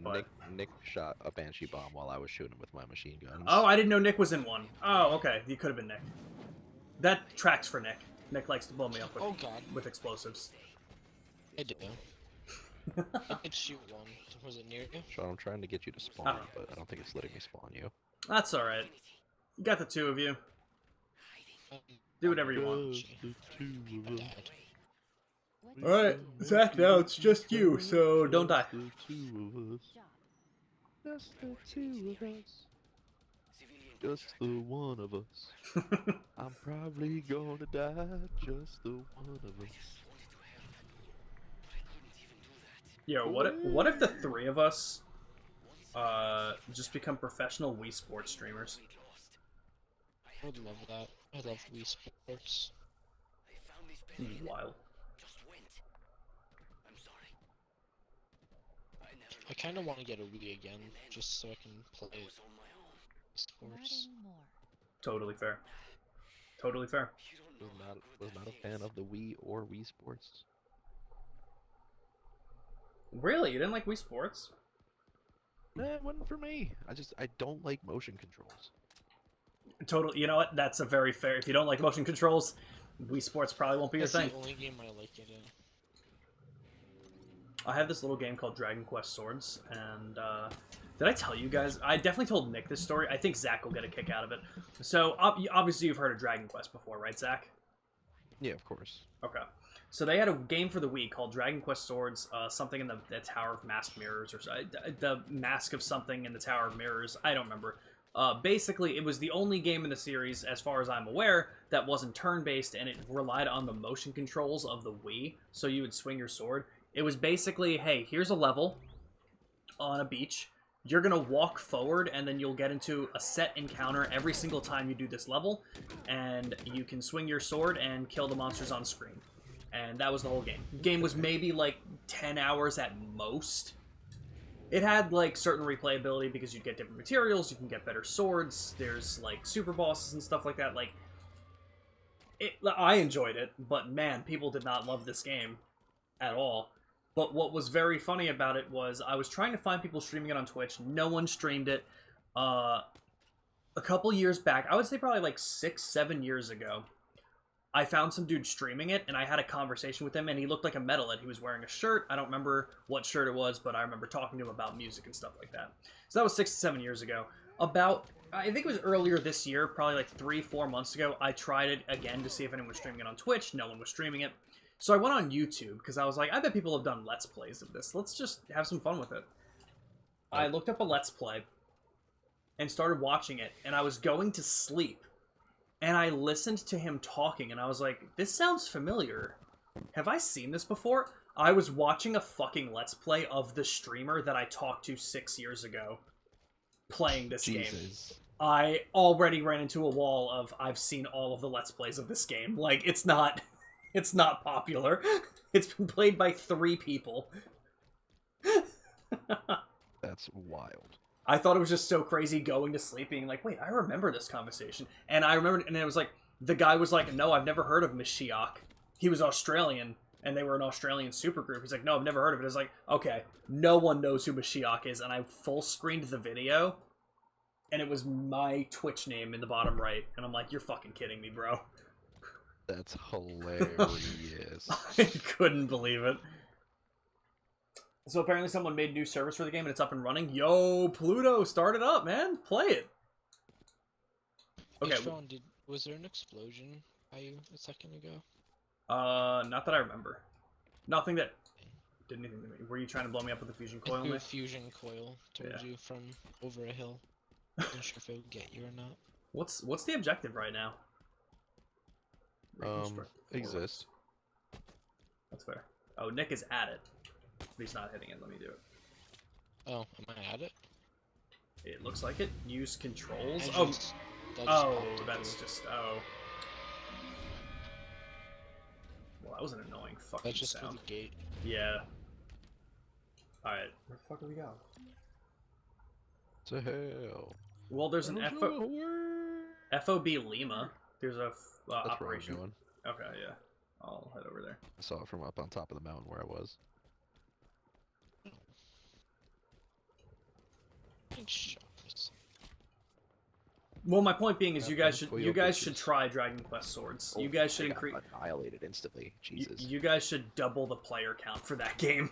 But- Nick shot a Banshee bomb while I was shooting him with my machine guns. Oh, I didn't know Nick was in one. Oh, okay. You could have been Nick. That tracks for Nick. Nick likes to blow me up with, Oh god, with explosives. I do. I did shoot one. Was it near you? Sean, I'm trying to get you to spawn, Ah. but I don't think it's letting me spawn you. That's alright. You got the two of you. Do whatever you want. I died. What Alright, Zach, now it's just you, so don't die. The two of us. job? Just the two of us. Just the one of us. I'm probably gonna die. Just the one of us. Yo, what if the three of us just become professional Wii Sports streamers? I would love that. I love Wii Sports. Wild. I kind of want to get a Wii again, just so I can play Not sports. anymore. Totally fair. Totally fair. Was not a fan of the Wii or Wii Sports. Really? You didn't like Wii Sports? Nah, it wasn't for me. I don't like motion controls. Totally. You know what? That's a very fair. If you don't like motion controls, Wii Sports probably won't be your That's thing. the only game I like it in. I have this little game called Dragon Quest Swords, and did I tell you guys? I definitely told Nick this story. I think Zach will get a kick out of it. So obviously you've heard of Dragon Quest before, right, Zach? Yeah, of course. Okay. So they had a game for the Wii called Dragon Quest Swords, something in the Tower of Masked Mirrors, or the Mask of something in the Tower of Mirrors. I don't remember. Basically, it was the only game in the series, as far as I'm aware, that wasn't turn-based, and it relied on the motion controls of the Wii, so you would swing your sword. It was basically, hey, here's a level on a beach. You're going to walk forward, and then you'll get into a set encounter every single time you do this level, and you can swing your sword and kill the monsters on screen. And that was the whole game. The game was maybe like 10 hours at most. It had like certain replayability because you get different materials, you can get better swords, there's like super bosses and stuff like that. Like, I enjoyed it, but man, people did not love this game at all. But what was very funny about it was I was trying to find people streaming it on Twitch. No one streamed it. a couple years back, I would say probably like 6, 7 years ago, I found some dude streaming it, and I had a conversation with him, and he looked like a metalhead. He was wearing a shirt. I don't remember what shirt it was, but I remember talking to him about music and stuff like that. So that was 6 to 7 years ago. I think it was earlier this year, probably like 3, 4 months ago, I tried it again to see if anyone was streaming it on Twitch. No one was streaming it. So I went on YouTube, because I was like, I bet people have done Let's Plays of this. Let's just have some fun with it. I looked up a Let's Play, and started watching it, and I was going to sleep. And I listened to him talking, and I was like, this sounds familiar. Have I seen this before? I was watching a fucking Let's Play of the streamer that I talked to 6 years ago playing this game. I already ran into a wall of I've seen all of the Let's Plays of this game. Like, it's not popular. It's been played by 3 people. That's wild. I thought it was just so crazy going to sleep being like, wait, I remember this conversation. And I remembered, and it was like, the guy was like, no, I've never heard of Mashiach. He was Australian, and they were an Australian supergroup. He's like, no, I've never heard of it. It's like, okay, no one knows who Mashiach is. And I full screened the video, and it was my Twitch name in the bottom right. And I'm like, you're fucking kidding me, bro. That's hilarious. I couldn't believe it. So apparently someone made a new service for the game and it's up and running. Yo, Pluto, start it up, man. Play it. Okay. H-Phone, was there an explosion by you a second ago? Not that I remember. Nothing that did anything to me. Were you trying to blow me up with a fusion coil? A Nick? fusion coil towards you from over a hill. Not sure if it would get you or not. What's the objective right now? Reconstruct the forest. Exist. That's fair. Oh, Nick is at it. But he's not hitting it. Let me do it. Oh, am I at it? It looks like it. Use controls. I Oh, just- that just oh, popped up that's here. just oh. Well, that was an annoying fucking That's just for sound. the gate. Yeah. Alright. Where the fuck do we go? To hell. Well, there's an FOB Lima. There's a That's where I'm operation. going. Okay, yeah. I'll head over there. I saw it from up on top of the mountain where I was. Shots. Well, my point being is Yeah, you guys those should Coyote should bitches. try Dragon Quest swords. Oh, You guys should I got increase. annihilated instantly. Jesus. You guys should double the player count for that game.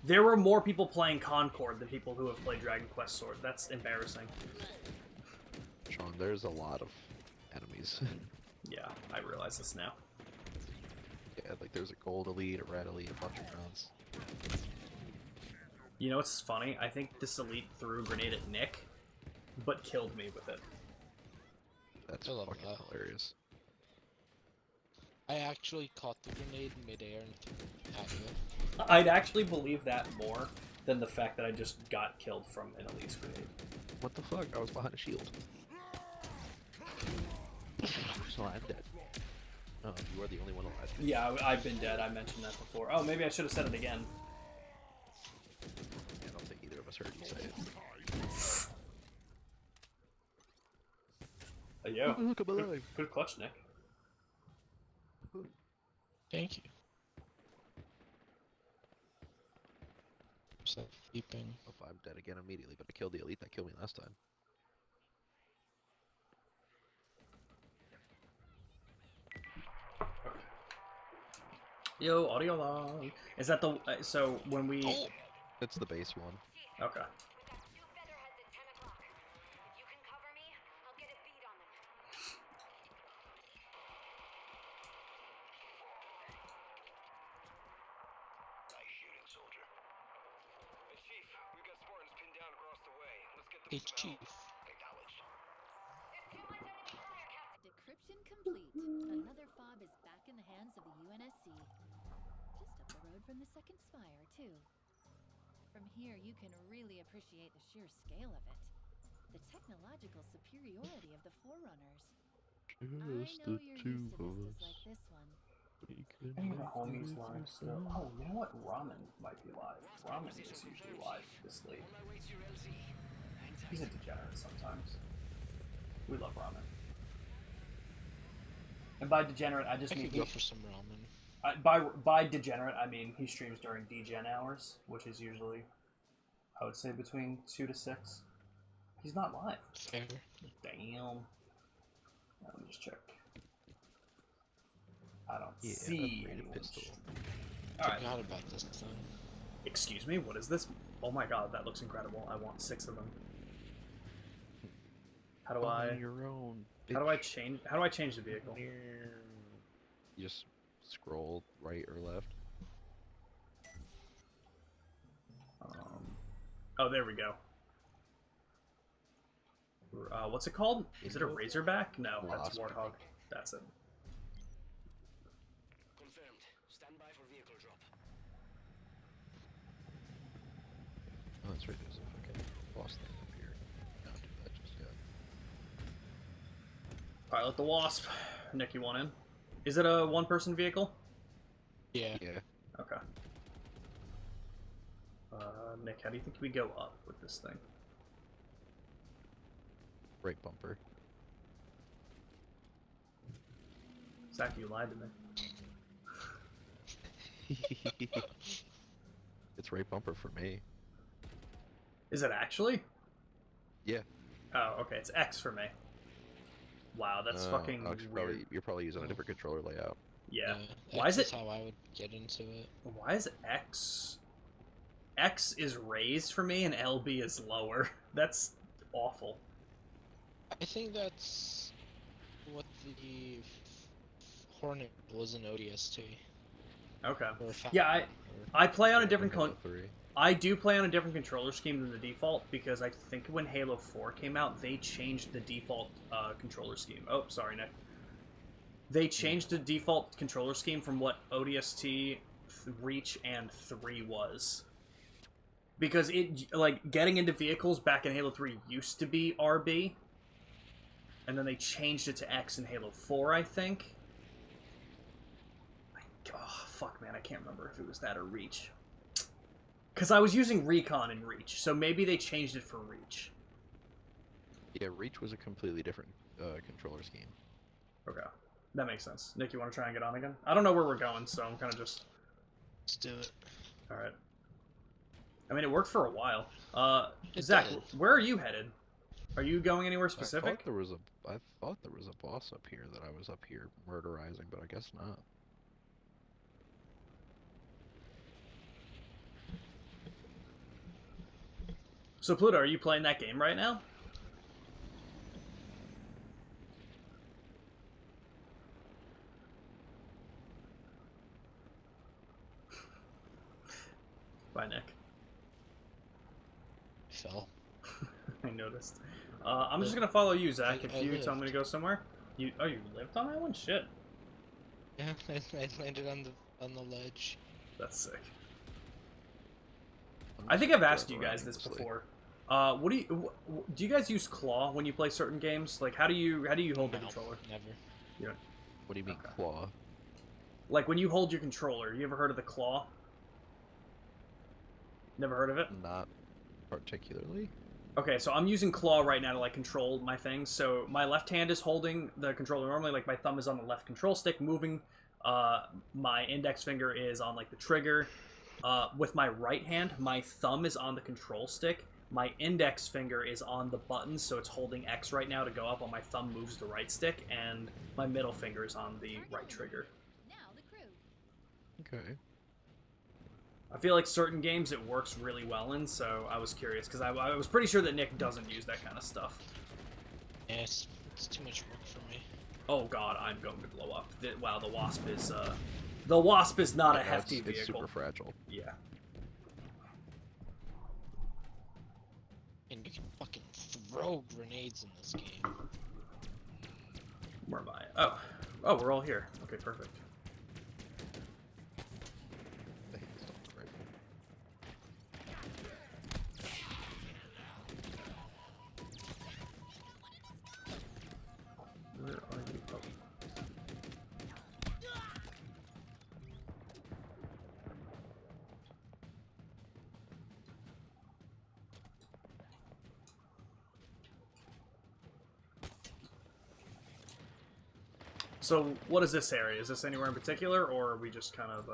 There were more people playing Concord than people who have played Dragon Quest Sword. That's embarrassing. Sean, there's a lot of enemies. Yeah, I realize this now. Yeah, like there's a gold elite, a red elite, a bunch of grunts. You know what's funny? I think this elite threw a grenade at Nick, but killed me with it. That's I love fucking that. hilarious. I actually caught the grenade midair and threw it at you. I'd actually believe that more than the fact that I just got killed from an elite's grenade. What the fuck? I was behind a shield. So I'm dead. Oh, you are the only one alive. Yeah, I've been dead. I mentioned that before. Oh, maybe I should have said it again. I don't think either of us heard you say it. Yo, Look, I'm alive. good clutch, Nick. Thank you. Is that beeping? If I'm dead again immediately, but I killed the elite that killed me last time. Yo, audio log. Is that the so when we? Oh! It's the base one. Okay. Hey, Chief. Decryption complete. Another fob is back in the hands of the UNSC. Just up the road from the second spire, too. From here, you can really appreciate the sheer scale of it. The technological superiority of the Forerunners. I know you're used to vistas like this one. I think the homies live still. Oh, you know what? Ramen might be live. Ramen is usually live this late. He's a degenerate sometimes. We love ramen. And by degenerate, I just I mean could go for some ramen. by degenerate, I mean he streams during degen hours, which is usually, I would say, between 2 to 6. He's not live. Fair. Damn. Let me just check. I don't Yeah, see upgraded anyone. pistol. Alright. Forgot about this thing. Excuse me, what is this? Oh my god, that looks incredible. I want 6 of them. How do Buy I your own. how do I bitch. change the vehicle? You just scroll right or left. Oh, there we go. What's it called? Is it a Razorback? No, that's Wasp. Warthog. That's it. Confirmed. Stand by for vehicle drop. Oh, that's right. There's a fucking boss thing up here. Not do that just yet. Pilot the Wasp. Nick, you want in? Is it a one-person vehicle? Yeah. Yeah. Okay. Nick, how do you think we go up with this thing? Right bumper. Zach, you lied to me. It's right bumper for me. Is it actually? Yeah. Oh, okay. It's X for me. Wow, that's fucking actually, weird. you're probably using a different controller layout. Yeah. Why is That's it? how I would get into it. Why is X? X is raised for me and LB is lower. That's awful. I think that's what the Hornet was in ODST. Okay. Or Fa- Yeah, I play on a different Halo 3. I do play on a different controller scheme than the default because I think when Halo 4 came out, they changed the default controller scheme. Oh, sorry, Nick. They changed the default controller scheme from what ODST, Reach, and 3 was. Because it, like, getting into vehicles back in Halo 3 used to be RB. And then they changed it to X in Halo 4, I think. Oh, fuck, man, I can't remember if it was that or Reach. Because I was using Recon in Reach, so maybe they changed it for Reach. Yeah, Reach was a completely different controller scheme. Okay, that makes sense. Nick, you want to try and get on again? I don't know where we're going, so I'm kind of just... Let's do it. Alright. I mean, it worked for a while. It Zach, did. where are you headed? Are you going anywhere I thought specific? there was a boss up here that I was up here murderizing, but I guess not. So, Pluto, are you playing that game right now? Bye, Nick. Fell. I noticed. I'm just gonna follow you, Zach, if I you tell me to lived. go somewhere. You lived on that one? Shit. Yeah, I landed on the ledge. That's sick. I'm I think just I've asked you driving guys this aimlessly. before. What do you guys use claw when you play certain games? Like, how do you hold the No, controller? Never. What do you mean Okay. claw? Like when you hold your controller, you ever heard of the claw? Never heard of it? Not particularly. Okay, so I'm using claw right now to like control my things. So my left hand is holding the controller normally, like my thumb is on the left control stick moving. My index finger is on like the trigger. With my right hand, my thumb is on the control stick. My index finger is on the button, so it's holding X right now to go up while my thumb moves the right stick, and my middle finger is on the right trigger. Now the crew. Okay. I feel like certain games it works really well in, so I was curious, because I was pretty sure that Nick doesn't use that kind of stuff. Yeah, it's too much work for me. Oh god, I'm going to blow up. Wow, the Wasp is not a Yeah, hefty it's vehicle. super fragile. Yeah. And you can fucking throw grenades in this game. Where am I? Oh, we're all here. Okay, perfect. I hate this dog's rifle. Where are you? Oh. So, what is this area? Is this anywhere in particular, or are we just kind of,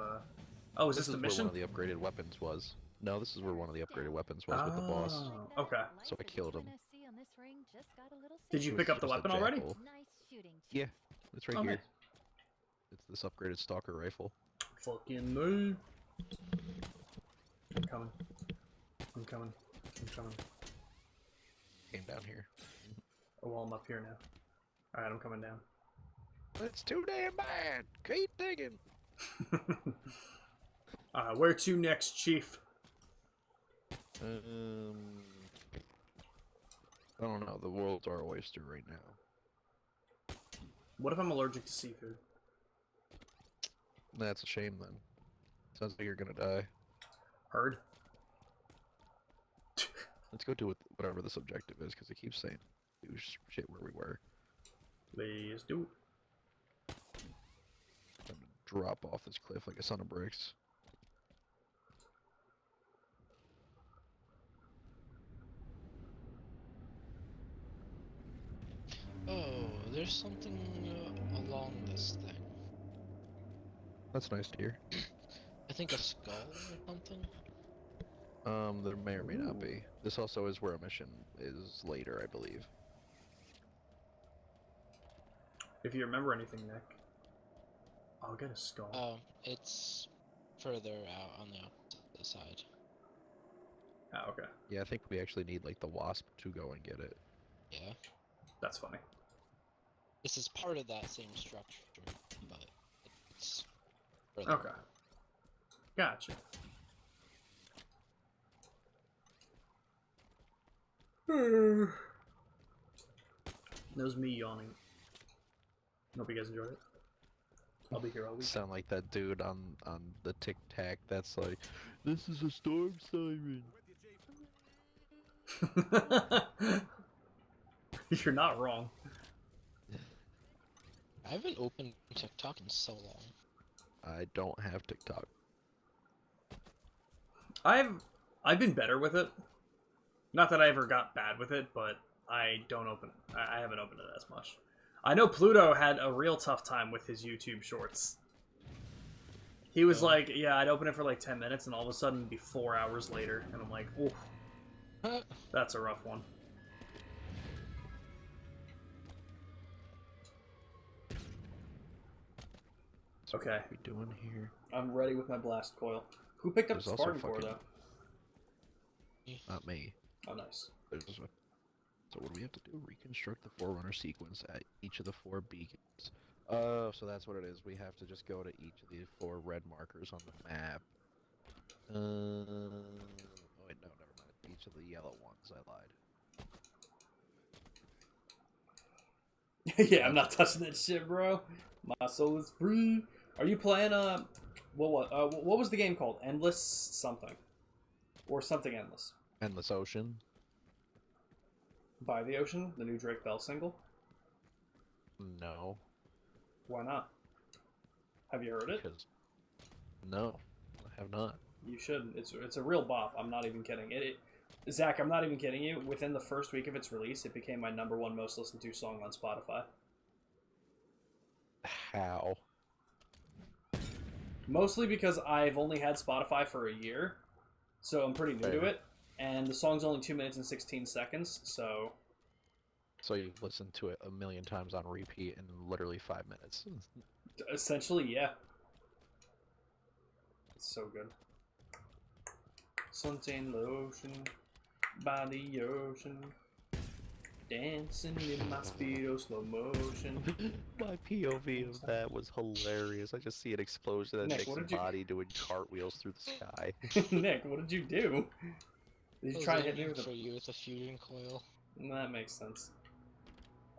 Oh, is this the where mission? one of the upgraded weapons was. No, this is where one of the upgraded weapons was with the boss. Oh, okay. So I killed him. UNSC on this just got a little Did you It pick was up the just a weapon already? jackal. Nice shooting. Yeah, it's right Oh, here. nice. It's this upgraded stalker rifle. Fucking move. I'm coming. I'm coming. I'm coming. Came down here. Oh, well, I'm up here now. Alright, I'm coming down. It's too damn bad. Keep digging. Where to next, Chief? I don't know. The world's our oyster right now. What if I'm allergic to seafood? That's a shame then. Sounds like you're gonna die. Heard? Let's go do whatever this objective is, because it keeps saying do shit where we were. Let's do it. I'm gonna drop off this cliff like a son of bricks. Oh, there's something along this thing. That's nice to hear. I think a skull or something. There may or may not be. This also is where a mission is later, I believe. If you remember anything, Nick, I'll get a skull. Oh, it's further out on the opposite side. Ah, okay. Yeah, I think we actually need like the wasp to go and get it. Yeah. That's funny. This is part of that same structure, but it's further Okay. out. Gotcha. That was me yawning. Hope you guys enjoyed it. I'll be here all week. Sound like that dude on the Tic Tac. That's like, this is a storm siren. You're not wrong. I haven't opened TikTok in so long. I don't have TikTok. I've been better with it. Not that I ever got bad with it, but I don't open it. I haven't opened it as much. I know Pluto had a real tough time with his YouTube shorts. He was like, yeah, I'd open it for like 10 minutes and all of a sudden it'd be 4 hours later. And I'm like, oof, that's a rough one. Okay, What are we doing here? I'm ready with my blast coil. Who picked up There's the also Spartan core fucking- though? Not me. Oh, nice. So what do we have to do? Reconstruct the Forerunner sequence at each of the 4 beacons. Oh, so that's what it is. We have to just go to each of the 4 red markers on the map. Oh wait, no, never mind. Each of the yellow ones. I lied. Yeah, I'm not touching that shit, bro. My soul is free. Are you playing what was the game called? Endless something. Or something endless. Endless Ocean. By the Ocean, the new Drake Bell single? No. Why not? Have you heard it? Because no, I have not. You should. It's a real bop. I'm not even kidding. Zach, I'm not even kidding you. Within the first week of its release, it became my #1 most listened to song on Spotify. How? Mostly because I've only had Spotify for a year, so I'm pretty new to Fair. it. And the song's only 2 minutes and 16 seconds, so So you've listened to it a million times on repeat in literally 5 minutes. essentially, yeah. It's so good. Suntan lotion by the ocean, dancing in my speedo slow motion. My POV of that was hilarious. I just see an explosion that Nick, takes what a did you- body doing cartwheels through the sky. Nick, what did you do? Did you try to hit me with for a... you with a fusion coil? That makes sense.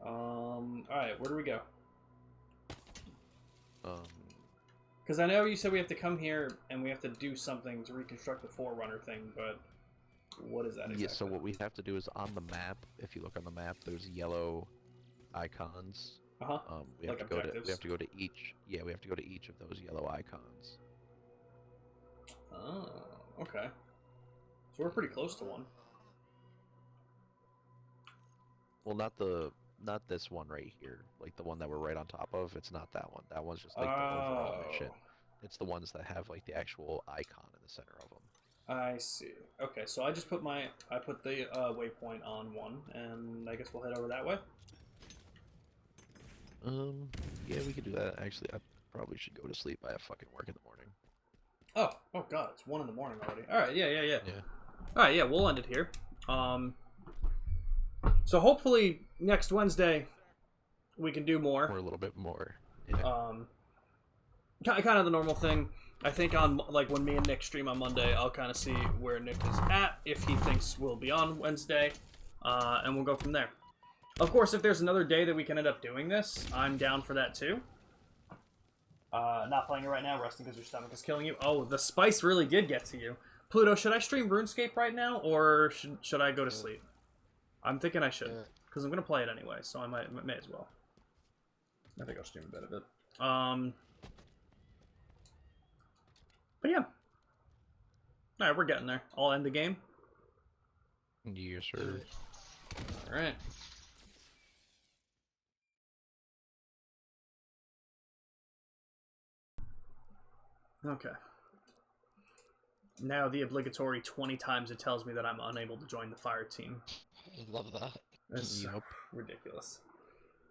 Alright, where do we go? Because I know you said we have to come here and we have to do something to reconstruct the Forerunner thing, but what is that exactly? Yeah, so what we have to do is on the map, if you look on the map, there's yellow icons. Uh-huh. We have Like to go to objectives. we have to go to each. Yeah, we have to go to each of those yellow icons. Oh, okay. So we're pretty close to one. Well, not this one right here, like the one that we're right on top of. It's not that one. That one's just like the overall mission. It's the ones that have like the actual icon in the center of them. I see. Okay, so I just put I put the waypoint on 1, and I guess we'll head over that way. Yeah, we could do that. Actually, I probably should go to sleep. I have fucking work in the morning. Oh god, it's 1 in the morning already. Alright, yeah. Yeah. Alright, yeah, we'll end it here. So hopefully next Wednesday we can do more. Or a little bit more. Yeah. Kind of the normal thing. I think on like when me and Nick stream on Monday, I'll kind of see where Nick is at, if he thinks we'll be on Wednesday, and we'll go from there. Of course, if there's another day that we can end up doing this, I'm down for that too. Not playing it right now, resting because your stomach is killing you. Oh, the spice really did get to you. Pluto, should I stream RuneScape right now, or should I go to sleep? I'm thinking I should, because I'm going to play it anyway, so I may as well. I think I'll stream a bit of it. But yeah. Alright, we're getting there. I'll end the game. Yes, sir. Alright. Okay. Now the obligatory 20 times it tells me that I'm unable to join the fire team. I love that. That's Yup. ridiculous.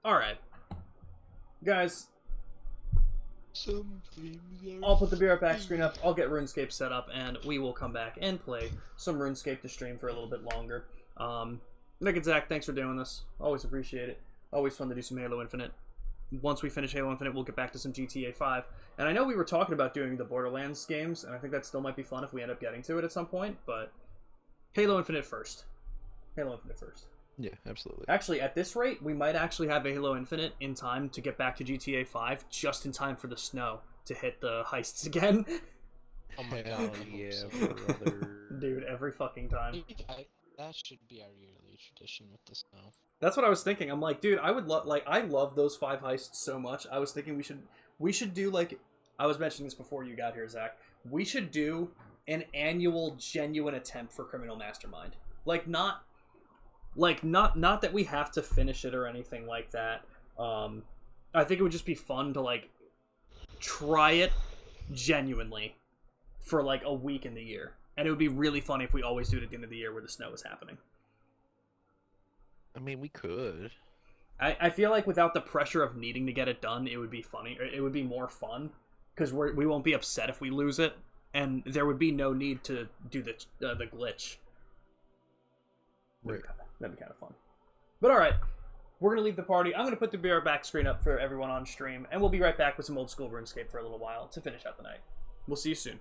Alright. Guys, Some things are I'll put the Be Right Back screen up, I'll get RuneScape set up, and we will come back and play some RuneScape to stream for a little bit longer. Nick and Zach, thanks for doing this. Always appreciate it. Always fun to do some Halo Infinite. Once we finish Halo Infinite, we'll get back to some GTA 5. And I know we were talking about doing the Borderlands games, and I think that still might be fun if we end up getting to it at some point, but Halo Infinite first. Halo Infinite first. Yeah, absolutely. Actually, at this rate, we might actually have a Halo Infinite in time to get back to GTA 5, just in time for the snow to hit the heists again. Oh my Hell god, I hope yeah, so. brother. Dude, every fucking time. That should be our yearly tradition with the snow. That's what I was thinking. I'm like, dude, I would love, like, I love those 5 heists so much. I was thinking we should do, like, I was mentioning this before you got here, Zach. We should do an annual genuine attempt for Criminal Mastermind. Not that we have to finish it or anything like that. I think it would just be fun to, like, try it genuinely for, like, a week in the year. And it would be really fun if we always do it at the end of the year where the snow is happening. I mean, we could. I feel like without the pressure of needing to get it done, it would be funny. It would be more fun because we won't be upset if we lose it, and there would be no need to do the glitch. Right. That'd be kind of fun. But all right, we're gonna leave the party. I'm gonna put the Be Right Back screen up for everyone on stream, and we'll be right back with some old school RuneScape for a little while to finish out the night. We'll see you soon.